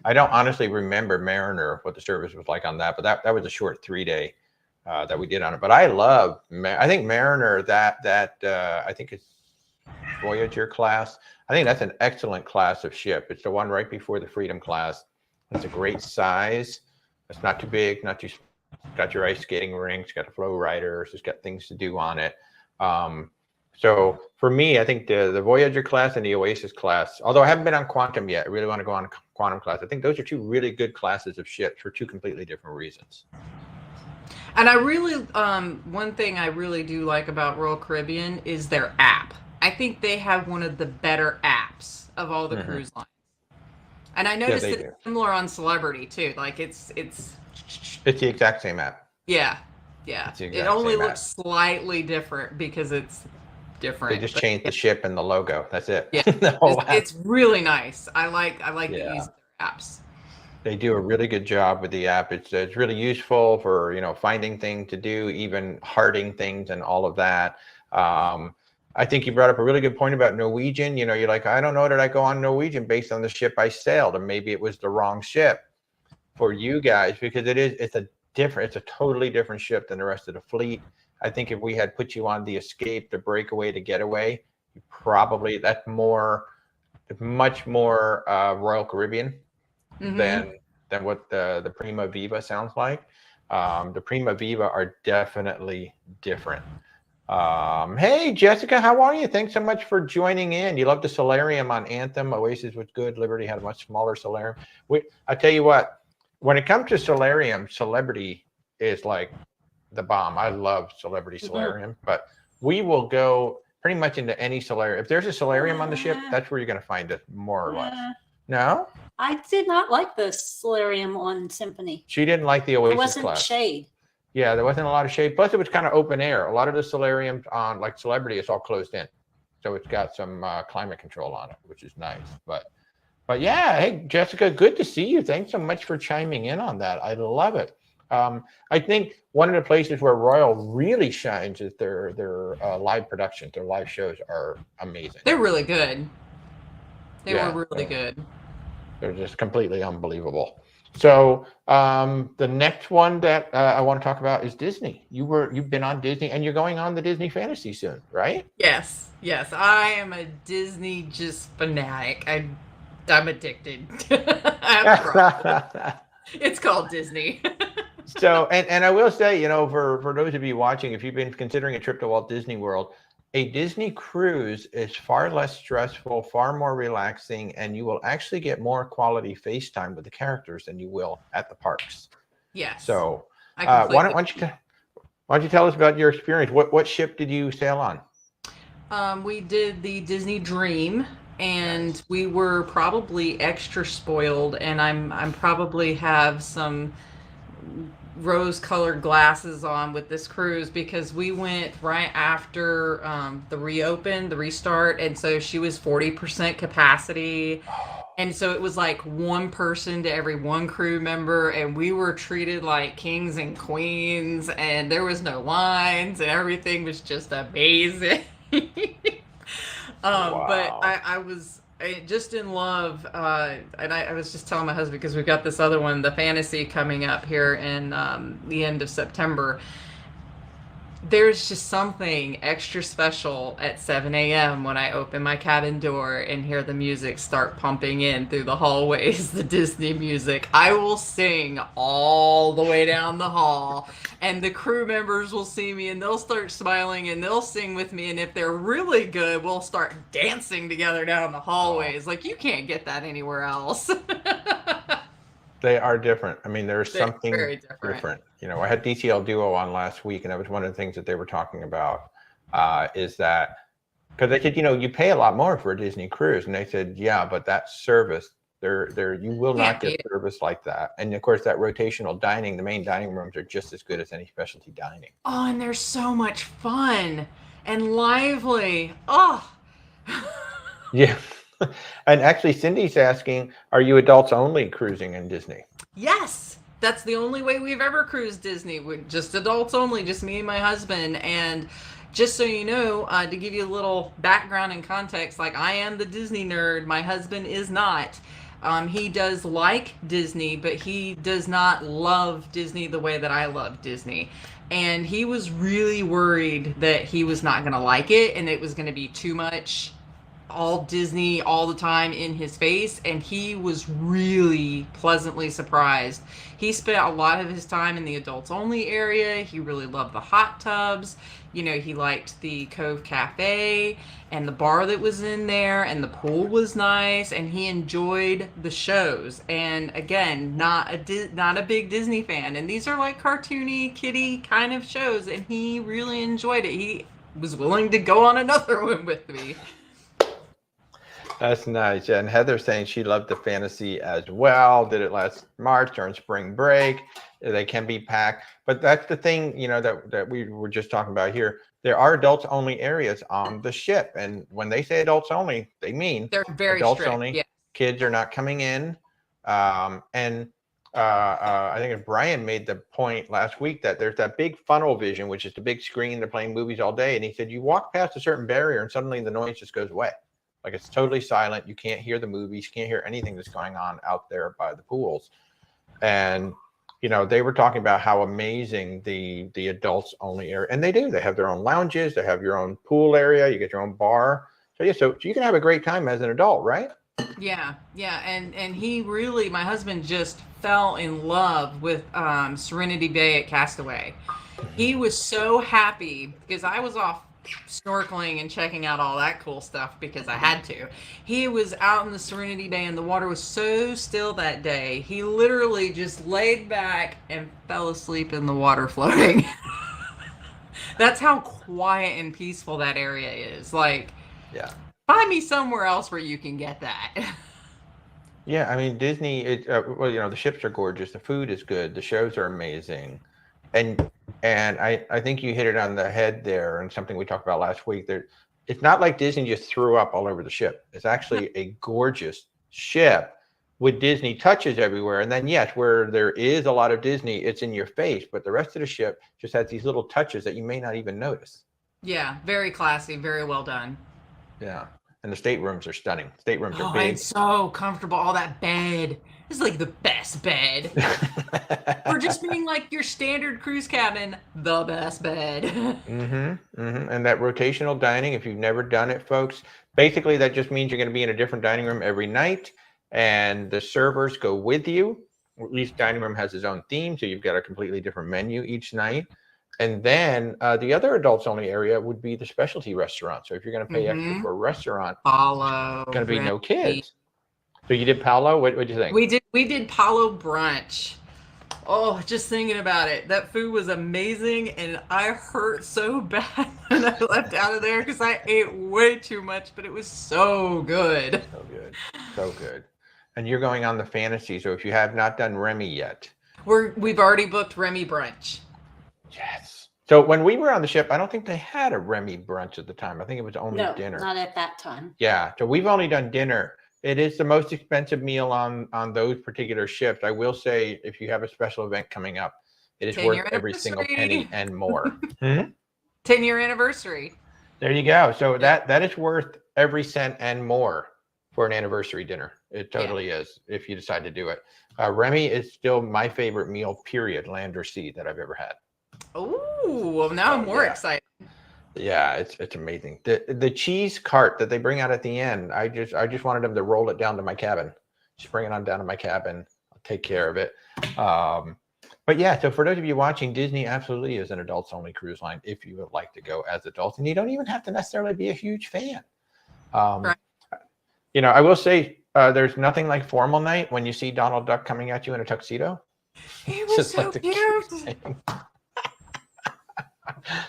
I don't honestly remember Mariner, what the service was like on that, but that was a short 3-day that we did on it. But I love, I think Mariner, I think it's Voyager class. I think that's an excellent class of ship. It's the one right before the Freedom class. It's a great size. It's not too big, not too. Got your ice skating rinks, got a flow riders, it's got things to do on it. So for me, I think the Voyager class and the Oasis class, although I haven't been on Quantum yet, I really want to go on Quantum class. I think those are two really good classes of ships for two completely different reasons. And I really, one thing I really do like about Royal Caribbean is their app. I think they have one of the better apps of all the cruise lines. And I noticed that it's similar on Celebrity too. Like it's the exact same app. Yeah. It only looks slightly different because it's different. They just changed the ship and the logo. That's it. Yeah. It's really nice. I like the use of their apps. They do a really good job with the app. It's really useful for, finding things to do, even harding things and all of that. I think you brought up a really good point about Norwegian. You're like, I don't know that I go on Norwegian based on the ship I sailed, and maybe it was the wrong ship for you guys, because it's a totally different ship than the rest of the fleet. I think if we had put you on the Escape, the Breakaway, the Getaway, that's much more Royal Caribbean than what the Prima Viva sounds like. The Prima Viva are definitely different. Hey Jessica, how are you? Thanks so much for joining in. You love the solarium on Anthem. Oasis was good. Liberty had a much smaller solarium. I tell you what, when it comes to solarium, Celebrity is like the bomb. I love Celebrity solarium, but we will go pretty much into any solarium. If there's a solarium on the ship, that's where you're going to find it, more or less. No? I did not like the solarium on Symphony. She didn't like the Oasis class. It wasn't class. Shade. Yeah, there wasn't a lot of shade. Plus, it was kind of open air. A lot of the solariums on like Celebrity, it's all closed in. So it's got some climate control on it, which is nice. But yeah, hey, Jessica, good to see you. Thanks so much for chiming in on that. I love it. I think one of the places where Royal really shines is their live productions. Their live shows are amazing. They're really good. They were really good. They're just completely unbelievable. So the next one that I want to talk about is Disney. You've been on Disney, and you're going on the Disney Fantasy soon, right? Yes. I am a Disney just fanatic. I'm addicted. It's called Disney. So, and I will say, for those of you watching, if you've been considering a trip to Walt Disney World, a Disney cruise is far less stressful, far more relaxing, and you will actually get more quality FaceTime with the characters than you will at the parks. Yes. So, why don't you tell us about your experience? What ship did you sail on? We did the Disney Dream, and we were probably extra spoiled, and I'm probably have some rose-colored glasses on with this cruise because we went right after the restart, and so she was 40% capacity, and so it was like one person to every one crew member, and we were treated like kings and queens, and there was no lines, and everything was just amazing. Wow. But I was just in love, and I was just telling my husband, because we've got this other one, the Fantasy, coming up here in the end of September. There's just something extra special at 7 a.m. when I open my cabin door and hear the music start pumping in through the hallways, the Disney music. I will sing all the way down the hall, and the crew members will see me and they'll start smiling and they'll sing with me, and if they're really good, we'll start dancing together down the hallways. Like, you can't get that anywhere else. They are different. I mean, there's something very different. I had DCL Duo on last week, and that was one of the things that they were talking about, is that, because they said, you pay a lot more for a Disney cruise, and they said, yeah, but that service, you will not get service like that. And of course, that rotational dining, the main dining rooms are just as good as any specialty dining. Oh, and they're so much fun and lively. Oh. Yeah. And actually, Cindy's asking, are you adults only cruising in Disney? Yes. That's the only way we've ever cruised Disney. We're just adults only, just me and my husband. And just so you know, to give you a little background and context, like, I am the Disney nerd. My husband is not. He does like Disney, but he does not love Disney the way that I love Disney. And he was really worried that he was not going to like it and it was going to be too much all Disney all the time in his face, and he was really pleasantly surprised. He spent a lot of his time in the adults only area. He really loved the hot tubs. You know, he liked the Cove Cafe and the bar that was in there, and the pool was nice, and he enjoyed the shows. And again, not a big Disney fan, and these are like cartoony kiddie kind of shows, and he really enjoyed it. He was willing to go on another one with me. That's nice. Yeah, and Heather's saying she loved the fantasy as well. Did it last March during spring break. They can be packed. But that's the thing, you know, that we were just talking about here. There are adults only areas on the ship. And when they say adults only, they mean they're very adults strict, only. yeah. Kids are not coming in. I think Brian made the point last week that there's that big funnel vision, which is the big screen. They're playing movies all day. And he said, you walk past a certain barrier and suddenly the noise just goes away. Like it's totally silent. You can't hear the movies. You can't hear anything that's going on out there by the pools. And, you know, they were talking about how amazing the adults only area. And they do. They have their own lounges. They have your own pool area. You get your own bar. So, yeah, so you can have a great time as an adult, right? Yeah. And he really, my husband just fell in love with Serenity Bay at Castaway. He was so happy because I was off snorkeling and checking out all that cool stuff because I had to. He was out in the Serenity Bay and the water was so still that day. He literally just laid back and fell asleep in the water floating. That's how quiet and peaceful that area is. Like, yeah, find me somewhere else where you can get that. Yeah, I mean, Disney, well, you know, the ships are gorgeous. The food is good. The shows are amazing. And I think you hit it on the head there, and something we talked about last week. It's not like Disney just threw up all over the ship. It's actually a gorgeous ship with Disney touches everywhere. And then, yes, where there is a lot of Disney, it's in your face. But the rest of the ship just has these little touches that you may not even notice. Yeah, very classy, very well done. Yeah. And the staterooms are stunning. Staterooms are Oh, big. it's so comfortable. All that bed. This is like the best bed. For just being like your standard cruise cabin, the best bed. And that rotational dining, if you've never done it, folks, basically that just means you're going to be in a different dining room every night, and the servers go with you. Each dining room has its own theme, so you've got a completely different menu each night. And then the other adults only area would be the specialty restaurant. So if you're going to pay extra for a restaurant, Palo, going to be no kids. So you did Palo? What did you think? We did Palo brunch. Oh, just thinking about it. That food was amazing, and I hurt so bad when I left out of there because I ate way too much, but it was so good. So good. So good. And you're going on the fantasy. So if you have not done Remy yet. We've already booked Remy brunch. Yes. So when we were on the ship, I don't think they had a Remy brunch at the time. I think it was only dinner. Not at that time. Yeah. So we've only done dinner. It is the most expensive meal on those particular ships. I will say, if you have a special event coming up, it is worth every single penny and more. 10-year anniversary. There you go. So that is worth every cent and more for an anniversary dinner. It totally is, if you decide to do it. Remy is still my favorite meal, period, land or sea, that I've ever had. Oh, well, now I'm more excited. Yeah, it's amazing. The cheese cart that they bring out at the end, I just wanted them to roll it down to my cabin. Just bring it on down to my cabin. I'll take care of it. But yeah, so for those of you watching, Disney absolutely is an adults only cruise line if you would like to go as adults, and you don't even have to necessarily be a huge fan. Right. You know, I will say there's nothing like formal night when you see Donald Duck coming at you in a tuxedo. He was so cute.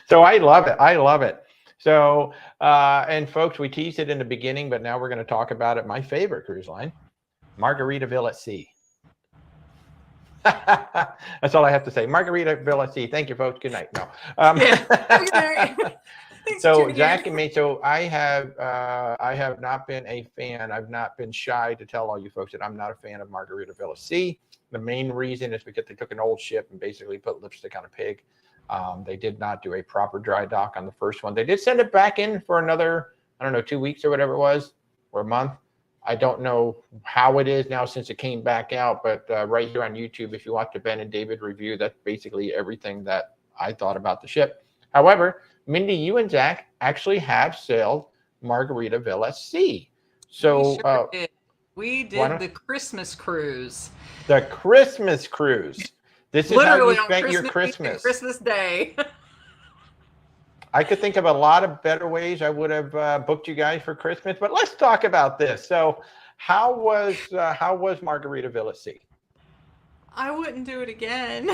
So I love it. I love it. So, and folks, we teased it in the beginning, but now we're going to talk about it. My favorite cruise line, Margaritaville at Sea. That's all I have to say. Margaritaville at Sea. Thank you, folks. Good night. No. So Zach and me. So I have not been a fan. I've not been shy to tell all you folks that I'm not a fan of Margaritaville at Sea. The main reason is because they took an old ship and basically put lipstick on a pig. They did not do a proper dry dock on the first one. They did send it back in for another, I don't know, 2 weeks or whatever it was, or a month. I don't know how it is now since it came back out, but right here on YouTube, if you watch the Ben and David review, that's basically everything that I thought about the ship. However, Mindy, you and Zach actually have sailed Margaritaville at sea. So we did the Christmas cruise. The Christmas cruise. This is literally how you spent your Christmas. Christmas Day. I could think of a lot of better ways I would have booked you guys for Christmas, but let's talk about this. So, how was Margaritaville at sea? I wouldn't do it again.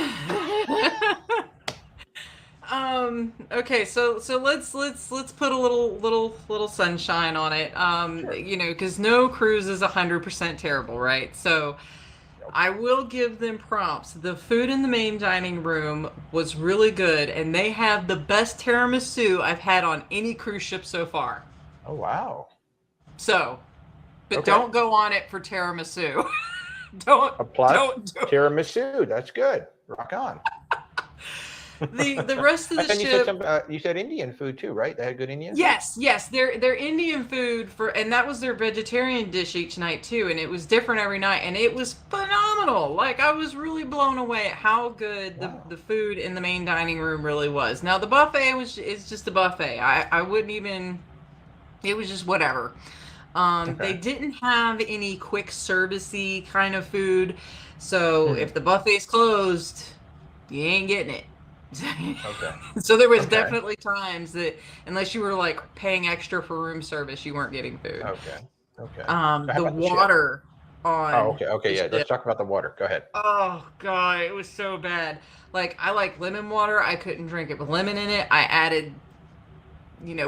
Okay, so let's put a little sunshine on it. Sure. You know, because no cruise is 100% terrible, right? So I will give them props. The food in the main dining room was really good, and they have the best tiramisu I've had on any cruise ship so far. Oh, wow. So, but Okay. don't go on it for tiramisu. Don't do it. Tiramisu. That's good. Rock on. The rest of the And ship. you said Indian food too, right? They had good Indian. Yes, their Indian food and that was their vegetarian dish each night too, and it was different every night, and it was phenomenal. Like, I was really blown away at how good the food in the main dining room really was. Now the buffet is just a buffet. I wouldn't even. It was just whatever. They didn't have any quick servicey kind of food, so if the buffet's closed, you ain't getting it. Okay. So there was definitely times that unless you were like paying extra for room service, you weren't getting food. Okay. Okay. The water on. Oh, okay. Yeah. Let's talk about the water. Go ahead. Oh God, it was so bad. Like, I like lemon water. I couldn't drink it with lemon in it. I added,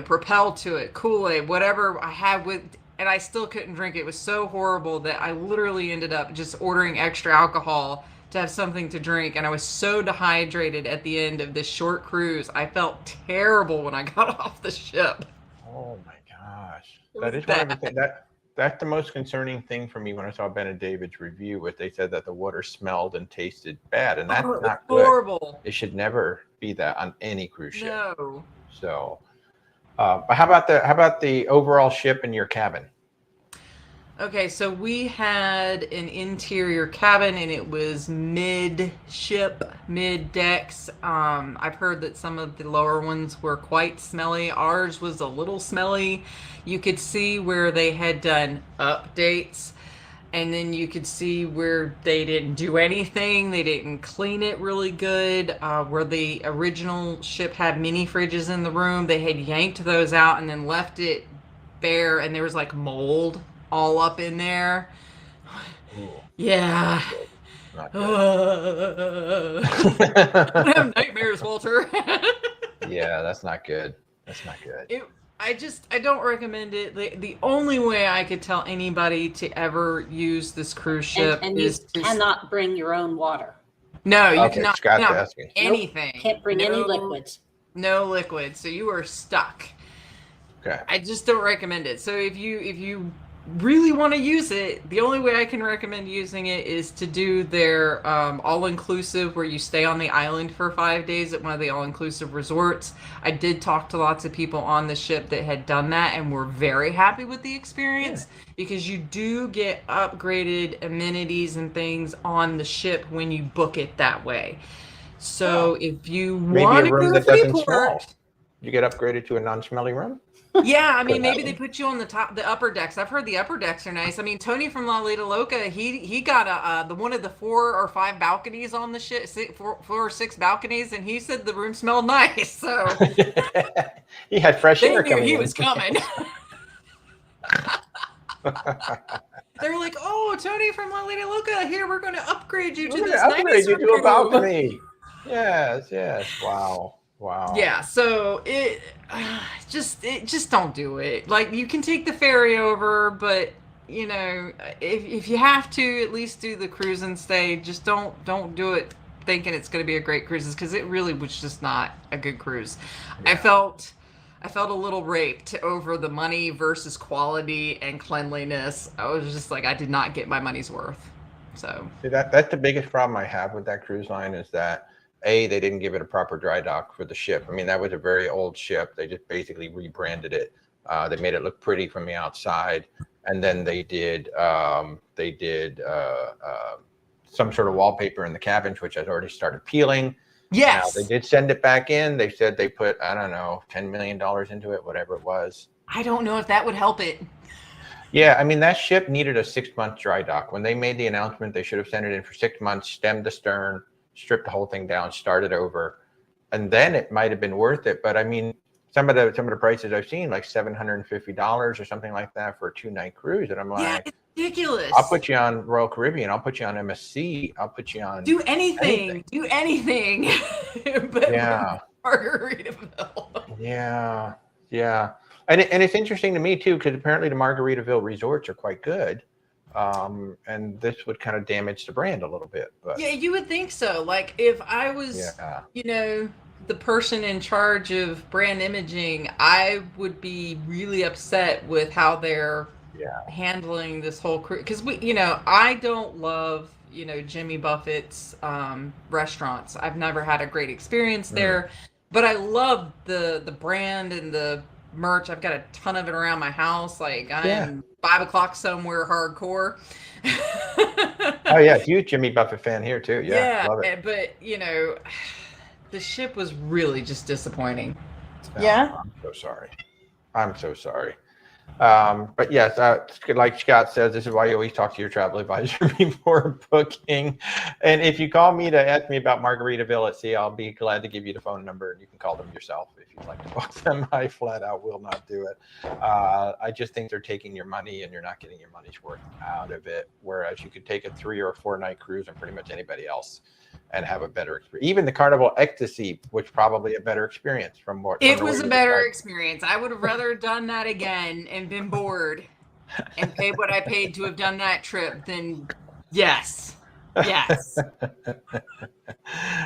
Propel to it, Kool-Aid, whatever I had with, and I still couldn't drink it. It was so horrible that I literally ended up just ordering extra alcohol to have something to drink, and I was so dehydrated at the end of this short cruise. I felt terrible when I got off the ship. Oh my gosh. That is one of the things that's the most concerning thing for me when I saw Ben and David's review, what they said that the water smelled and tasted bad, and that's not good. Horrible. It should never be that on any cruise ship. No. So, how about the overall ship and your cabin? Okay, so we had an interior cabin, and it was mid-ship, mid-decks. I've heard that some of the lower ones were quite smelly. Ours was a little smelly. You could see where they had done updates, and then you could see where they didn't do anything. They didn't clean it really good. Where the original ship had mini fridges in the room, they had yanked those out and then left it bare, and there was like mold all up in there. Ooh, yeah. not good. I have nightmares, Walter. Yeah, that's not good. That's not good. I don't recommend it. The only way I could tell anybody to ever use this cruise ship and is you cannot bring your own water. No, you Okay, cannot Scott bring asked me. anything. Can't bring any liquids. No liquids. So you are stuck. Okay. I just don't recommend it. So if you really want to use it, the only way I can recommend using it is to do their all-inclusive, where you stay on the island for 5 days at one of the all-inclusive resorts. I did talk to lots of people on the ship that had done that and were very happy with the experience, because you do get upgraded amenities and things on the ship when you book it that way. So if you want to go to Freeport, you get upgraded to a non-smelly room. Yeah, I mean, maybe they put you on the upper decks. I've heard the upper decks are nice. I mean, Tony from La Lita Loca, he got one of the 4 or 5 balconies on the ship, 4 or 6 balconies, and he said the room smelled nice. So he had fresh air coming in. He was coming. They were like, "Oh, Tony from La Lita Loca, here, we're going to upgrade you to this nice room. To a balcony." Yes. Wow. Yeah, so it just don't do it. Like, you can take the ferry over, but if you have to, at least do the cruise and stay. Just don't do it thinking it's going to be a great cruise, because it really was just not a good cruise. Yeah. I felt a little raped over the money versus quality and cleanliness. I was just like, I did not get my money's worth. So that's the biggest problem I have with that cruise line, is that they didn't give it a proper dry dock for the ship. I mean, that was a very old ship. They just basically rebranded it. They made it look pretty from the outside. and then they did some sort of wallpaper in the cabins, which had already started peeling. Yes. Now, they did send it back in. They said they put, I don't know, $10 million into it, whatever it was. I don't know if that would help it. Yeah, I mean, that ship needed a 6-month dry dock. When they made the announcement, they should have sent it in for 6 months, stemmed the stern, stripped the whole thing down, started over, and then it might have been worth it. But I mean, some of the prices I've seen, like $750 or something like that for a 2-night cruise, and I'm like, Yeah, it's ridiculous. I'll put you on Royal Caribbean, I'll put you on MSC, I'll put you on do anything. But yeah, Margaritaville. yeah. And it's interesting to me too, because apparently the Margaritaville resorts are quite good, and this would kind of damage the brand a little bit. But Yeah, you would think so. Like if I was, the person in charge of brand imaging, I would be really upset with how they're handling this whole crew. Because I don't love Jimmy Buffett's restaurants. I've never had a great experience there, but I love the brand and the merch. I've got a ton of it around my house. Like I'm 5 o'clock somewhere hardcore. Oh yeah, huge Jimmy Buffett fan here too. Yeah, love it. But the ship was really just disappointing. I'm so sorry. But yes, like Scott says, this is why you always talk to your travel advisor before booking. And if you call me to ask me about Margaritaville at sea, I'll be glad to give you the phone number and you can call them yourself if you'd like to book them. I flat out will not do it. I just think they're taking your money and you're not getting your money's worth out of it. Whereas you could take a 3 or 4 night cruise on pretty much anybody else and have a better experience. Even the Carnival Ecstasy, which probably a better experience from what it was a better experience. I would have rather done that again and been bored and paid what I paid to have done that trip than yes.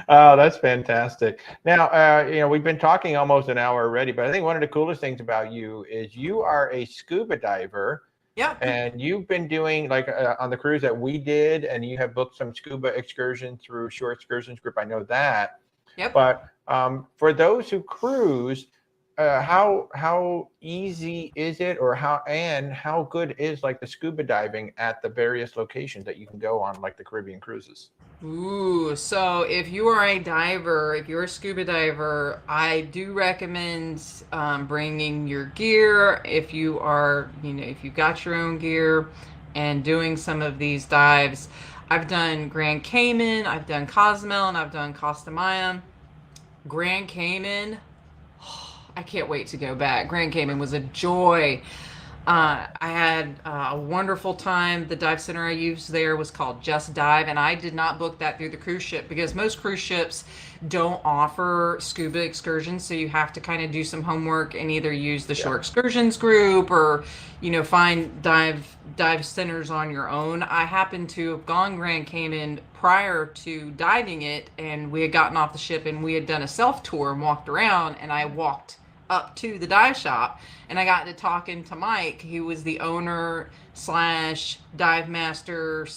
Oh, that's fantastic. Now, we've been talking almost an hour already, but I think one of the coolest things about you is you are a scuba diver. Yeah. And you've been doing like on the cruise that we did, and you have booked some scuba excursions through Shore Excursions Group. I know that. Yep. But for those who cruise, how easy is it, or how good is like the scuba diving at the various locations that you can go on, like the Caribbean cruises? Ooh, so if you are a diver, if you're a scuba diver, I do recommend bringing your gear. If you are, if you got your own gear and doing some of these dives, I've done Grand Cayman, I've done Cozumel, and I've done Costa Maya. Grand Cayman, I can't wait to go back. Grand Cayman was a joy. I had a wonderful time. The dive center I used there was called Just Dive, and I did not book that through the cruise ship because most cruise ships don't offer scuba excursions, so you have to kind of do some homework and either use the Shore Excursions Group or find dive centers on your own. I happened to have gone Grand Cayman prior to diving it, and we had gotten off the ship and we had done a self tour and walked around, and I walked up to the dive shop and I got to talking to Mike, who was the owner / dive master /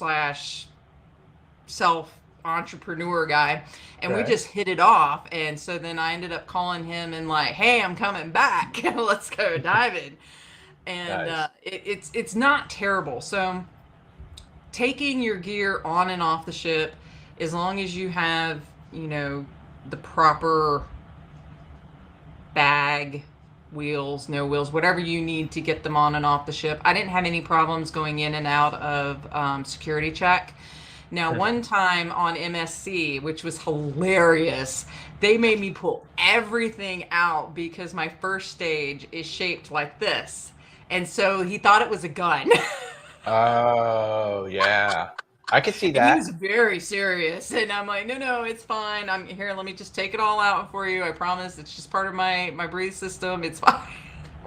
self entrepreneur guy, and we just hit it off. And so then I ended up calling him and like, hey, I'm coming back, let's go diving. And nice. It's not terrible. So taking your gear on and off the ship, as long as you have the proper bag, wheels, no wheels, whatever you need to get them on and off the ship. I didn't have any problems going in and out of security check. Now, one time on MSC, which was hilarious, they made me pull everything out because my first stage is shaped like this. And so he thought it was a gun. Oh, yeah. I could see that. And he was very serious. And I'm like, no, it's fine. I'm here. Let me just take it all out for you. I promise. It's just part of my breathe system. It's fine.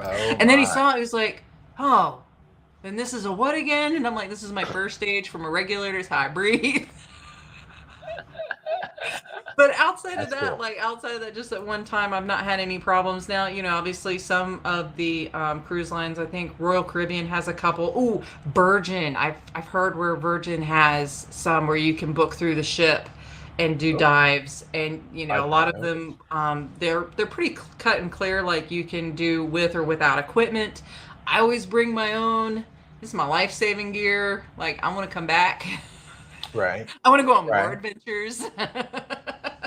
Oh, and then he saw it. He was like, oh, then this is a what again? And I'm like, this is my first stage from a regulator. It's how I breathe. But outside of that, just at one time, I've not had any problems. Now, obviously some of the cruise lines, I think Royal Caribbean has a couple. Ooh, Virgin. I've heard where Virgin has some where you can book through the ship and do dives. And, a lot of them, they're pretty cut and clear, like you can do with or without equipment. I always bring my own. This is my life-saving gear. Like, I want to come back. Right. I want to go on more Right. adventures.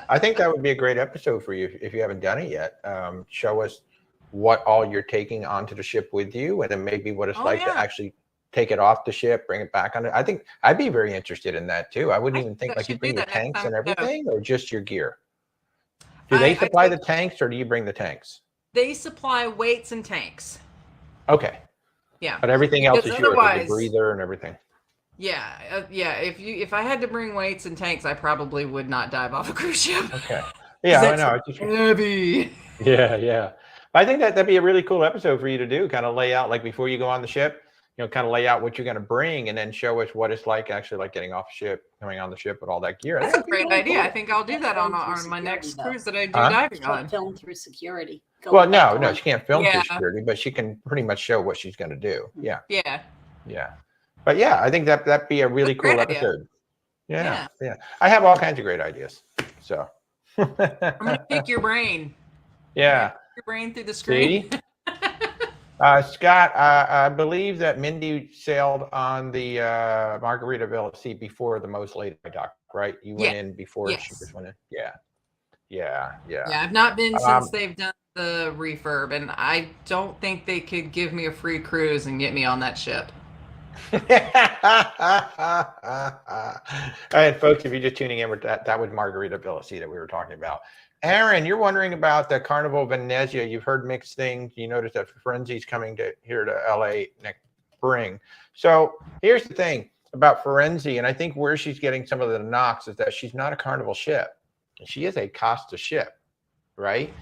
I think that would be a great episode for you if you haven't done it yet. Show us what all you're taking onto the ship with you, and then maybe what it's like to actually take it off the ship, bring it back on it. I think I'd be very interested in that too. I wouldn't even think like you bring your tanks and everything, or just your gear. Do they supply the tanks, or do you bring the tanks? They supply weights and tanks. Okay. Yeah. But everything else is yours, like the breather and everything. Yeah, yeah. If I had to bring weights and tanks, I probably would not dive off a cruise ship. Okay. Yeah, I know. It's heavy. Yeah, yeah. I think that'd be a really cool episode for you to do. Kind of lay out, like before you go on the ship, kind of lay out what you're going to bring, and then show us what it's like actually, like getting off the ship, coming on the ship with all that gear. That's a great idea. I think I'll do that on my next cruise that I do diving on. Film through security. Well, no, she can't film through security, but she can pretty much show what she's going to do. Yeah. Yeah. Yeah. But yeah, I think that'd be a really cool episode. Yeah. I have all kinds of great ideas. So I'm gonna pick your brain. Yeah. Your brain through the screen. See? Scott, I believe that Mindy sailed on the Margaritaville at sea before the most late dock, right? You went in before she just went in. Yeah. I've not been since they've done the refurb, and I don't think they could give me a free cruise and get me on that ship. All right, folks, if you're just tuning in, that was Margaritaville at sea that we were talking about. Aaron, you're wondering about the Carnival Venezia. You've heard mixed things. You noticed that Firenze's coming here to LA next spring. So here's the thing about Firenze, and I think where she's getting some of the knocks is that she's not a Carnival ship. She is a Costa ship, right?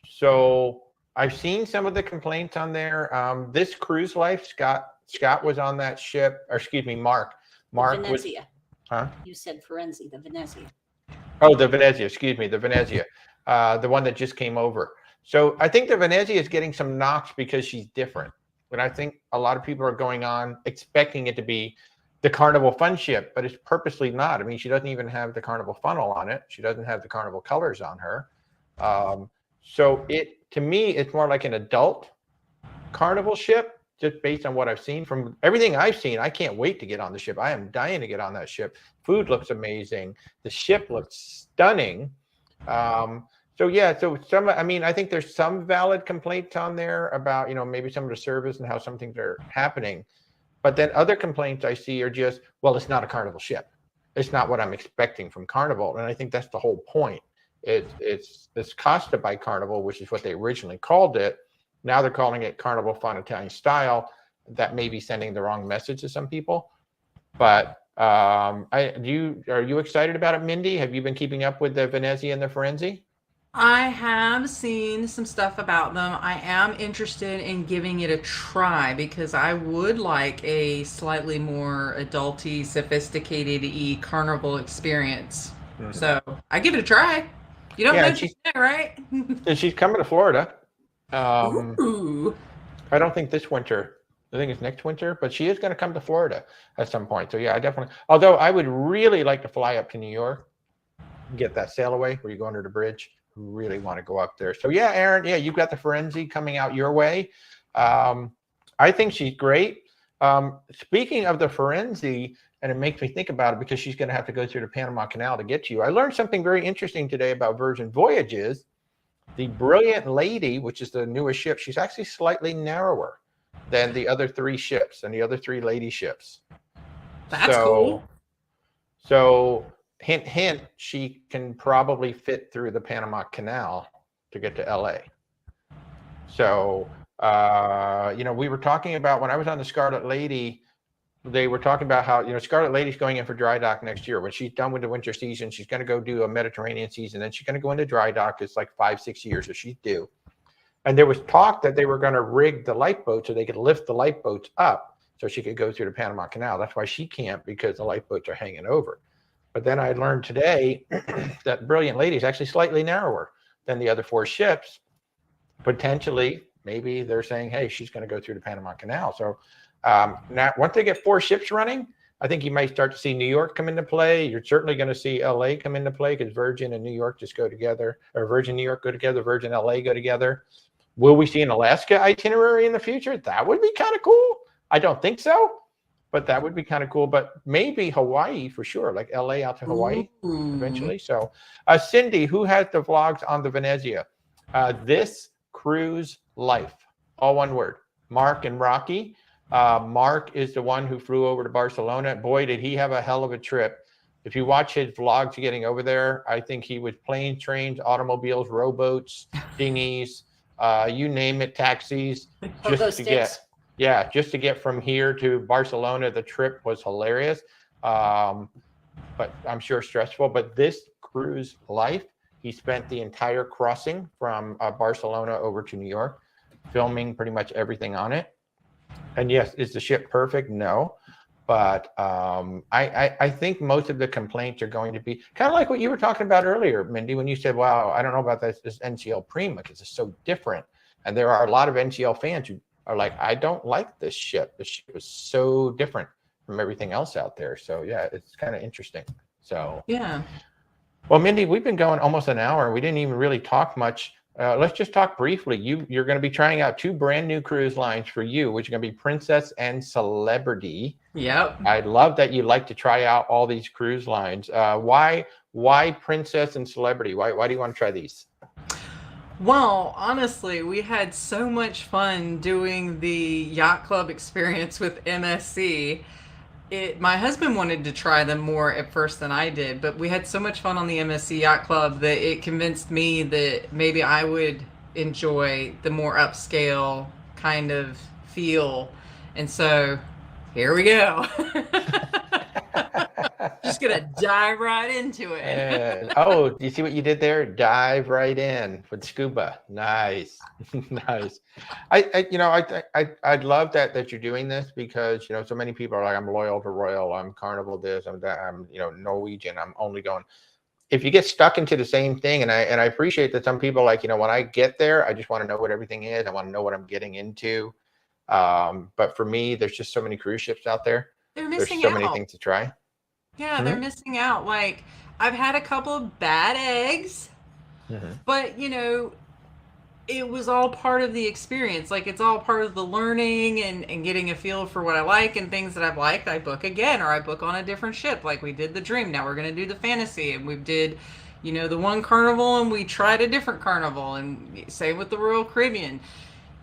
So I've seen some of the complaints on there. This cruise life, Scott was on that ship, or excuse me, Mark Venezia. Huh? You said Firenze, the Venezia. Oh, the Venezia, excuse me, the Venezia, the one that just came over. So I think the Venezia is getting some knocks because she's different. But I think a lot of people are going on expecting it to be the Carnival Fun ship, but it's purposely not. I mean, she doesn't even have the Carnival funnel on it. She doesn't have the Carnival colors on her. So to me, it's more like an adult Carnival ship. Just based on what I've seen. From everything I've seen, I can't wait to get on the ship. I am dying to get on that ship. Food looks amazing. The ship looks stunning. I think there's some valid complaints on there about, maybe some of the service and how some things are happening. But then other complaints I see are just, well, it's not a Carnival ship. It's not what I'm expecting from Carnival. And I think that's the whole point. It's Costa by Carnival, which is what they originally called it. Now they're calling it Carnival Fun Italian Style. That may be sending the wrong message to some people. But are you excited about it, Mindy? Have you been keeping up with the Venezia and the Firenze? I have seen some stuff about them. I am interested in giving it a try because I would like a slightly more adulty, sophisticated-y Carnival experience. Mm-hmm. So I give it a try. You don't mention that, right? And she's coming to Florida. Ooh. I don't think this winter. I think it's next winter, but she is going to come to Florida at some point. So yeah, I definitely. Although I would really like to fly up to New York, get that sail away where you go under the bridge. Really want to go up there. So yeah, Aaron. Yeah, you've got the Firenze coming out your way. I think she's great. Speaking of the Firenze, and it makes me think about it because she's going to have to go through the Panama Canal to get to you. I learned something very interesting today about Virgin Voyages. The Brilliant Lady, which is the newest ship, she's actually slightly narrower than the other three ships and the other three lady ships. That's cool. So hint, she can probably fit through the Panama Canal to get to LA. So, we were talking about when I was on the Scarlet Lady, they were talking about how, Scarlet Lady's going in for dry dock next year. When she's done with the winter season, she's going to go do a Mediterranean season. Then she's going to go into dry dock. It's like 5-6 years, so she's due. And there was talk that they were going to rig the lifeboat so they could lift the lifeboats up so she could go through the Panama Canal. That's why she can't, because the lifeboats are hanging over. But then I learned today that Brilliant Lady is actually slightly narrower than the other four ships. Potentially, maybe they're saying, hey, she's going to go through the Panama Canal. So now, once they get 4 ships running, I think you might start to see New York come into play. You're certainly going to see LA come into play because Virgin and New York just go together, or Virgin New York go together, Virgin LA go together. Will we see an Alaska itinerary in the future? That would be kind of cool. I don't think so, but that would be kind of cool. But maybe Hawaii for sure, like LA out to Hawaii eventually. So, Cindy, who has the vlogs on the Venezia? This cruise life, all one word. Mark and Rocky. Mark is the one who flew over to Barcelona. Boy, did he have a hell of a trip. If you watch his vlogs getting over there, I think he was planes, trains, automobiles, rowboats, dinghies, you name it, taxis, just to get from here to Barcelona. The trip was hilarious, but I'm sure stressful. But this cruise life, he spent the entire crossing from Barcelona over to New York, filming pretty much everything on it. And yes, is the ship perfect? No. But I think most of the complaints are going to be kind of like what you were talking about earlier, Mindy, when you said, wow, I don't know about this NCL Prima because it's so different. And there are a lot of NCL fans who are like, I don't like this ship. The ship is so different from everything else out there. So, yeah, it's kind of interesting. So, yeah. Well, Mindy, we've been going almost an hour. We didn't even really talk much. Let's just talk briefly. You're going to be trying out 2 brand new cruise lines for you, which are going to be Princess and Celebrity. Yep. I love that you like to try out all these cruise lines. Why Princess and Celebrity? Why do you want to try these? Well, honestly, we had so much fun doing the yacht club experience with MSC. My husband wanted to try them more at first than I did, but we had so much fun on the MSC Yacht Club that it convinced me that maybe I would enjoy the more upscale kind of feel. And so here we go. Just gonna dive right into it. Oh, do you see what you did there? Dive right in with scuba. Nice. Nice. I'd love that you're doing this because so many people are like, I'm loyal to Royal, I'm Carnival this, I'm that, I'm Norwegian, I'm only going. If you get stuck into the same thing, and I appreciate that some people like, when I get there, I just want to know what everything is. I want to know what I'm getting into. But for me, there's just so many cruise ships out there. There's so many things to try. Yeah, they're missing out. Like, I've had a couple of bad eggs, but it was all part of the experience. Like, it's all part of the learning and getting a feel for what I like, and things that I've liked, I book again, or I book on a different ship. Like we did the Dream. Now we're going to do the Fantasy, and we did, the one Carnival, and we tried a different Carnival, and same with the Royal Caribbean.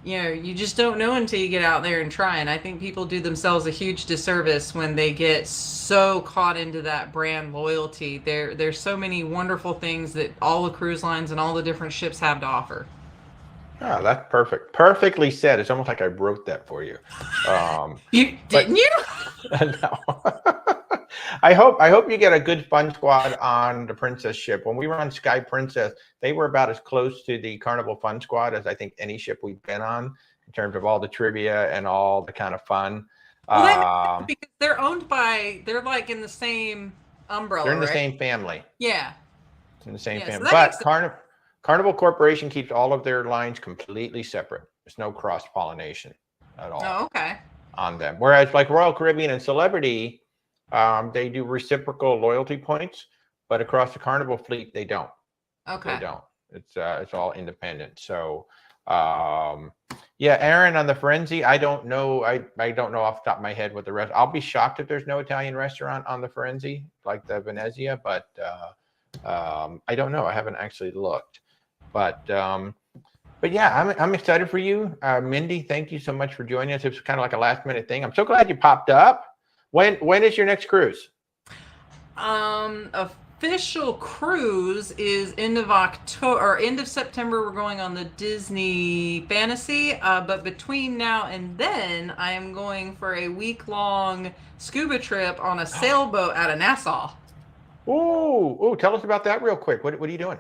You just don't know until you get out there and try. And I think people do themselves a huge disservice when they get so caught into that brand loyalty. There's so many wonderful things that all the cruise lines and all the different ships have to offer. Oh, that's perfect. Perfectly said. It's almost like I wrote that for you. You didn't you? No. I hope you get a good fun squad on the Princess ship. When we were on Sky Princess, they were about as close to the Carnival Fun Squad as I think any ship we've been on in terms of all the trivia and all the kind of fun. Well, because they're like in the same umbrella. They're in the right? same family. Yeah. It's in the same family. So but Carnival Corporation keeps all of their lines completely separate. There's no cross-pollination at all. Oh, okay. On them. Whereas like Royal Caribbean and Celebrity, they do reciprocal loyalty points, but across the Carnival fleet, they don't. Okay. They don't. It's all independent. So, yeah, Aaron on the Firenze, I don't know. I don't know off the top of my head what the rest. I'll be shocked if there's no Italian restaurant on the Firenze like the Venezia, but I don't know. I haven't actually looked. But yeah, I'm excited for you, Mindy. Thank you so much for joining us. It was kind of like a last minute thing. I'm so glad you popped up. When is your next cruise? Official cruise is end of October or end of September. We're going on the Disney Fantasy, but between now and then, I am going for a week-long scuba trip on a sailboat out of Nassau. Oh! Tell us about that real quick. What are you doing?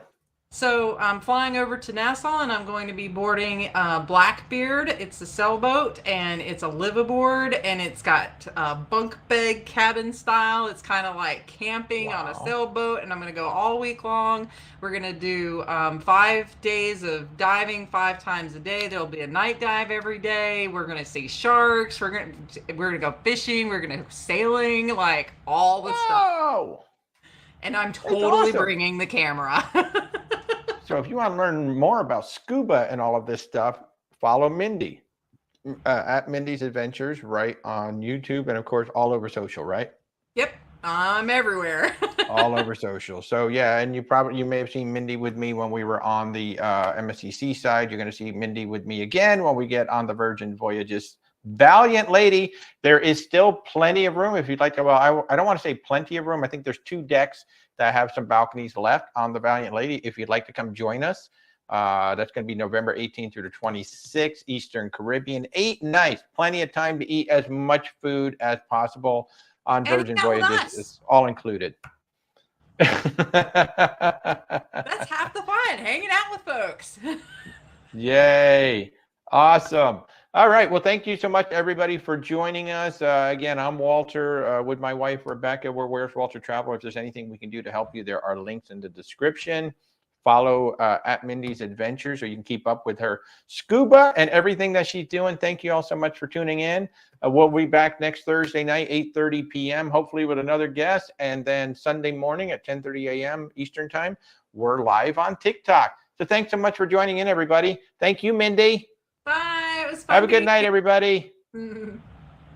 So I'm flying over to Nassau, and I'm going to be boarding Blackbeard. It's a sailboat, and it's a liveaboard, and it's got bunk bed cabin style. It's kind of like camping on a sailboat, and I'm going to go all week long. We're going to do 5 days of diving 5 times a day. There'll be a night dive every day. We're going to see sharks. We're going to go fishing. We're going to go sailing, like all the stuff. And I'm totally bringing the camera. So if you want to learn more about scuba and all of this stuff, follow Mindy. at Mindy's Adventures, right, on YouTube, and of course all over social, right? Yep, I'm everywhere. All over social. So yeah, and you may have seen Mindy with me when we were on the MSCC side. You're going to see Mindy with me again when we get on the Virgin Voyages. Valiant lady, there is still plenty of room if you'd like to. Well, I don't want to say plenty of room. I think there's 2 decks that have some balconies left on the Valiant lady. If you'd like to come join us, that's going to be November 18th through the 26th, Eastern Caribbean. 8 nights, plenty of time to eat as much food as possible on Virgin Voyages. It's all included. That's half the fun, hanging out with folks. Yay. Awesome. All right. Well, thank you so much, everybody, for joining us. Again, I'm Walter with my wife, Rebecca. We're Where's Walter Travel. If there's anything we can do to help you, there are links in the description. Follow at Mindy's Adventures, so you can keep up with her scuba and everything that she's doing. Thank you all so much for tuning in. We'll be back next Thursday night, 8:30 p.m., hopefully with another guest. And then Sunday morning at 10:30 a.m. Eastern time, we're live on TikTok. So thanks so much for joining in, everybody. Thank you, Mindy. Bye. It was fun. Have a good night, everybody.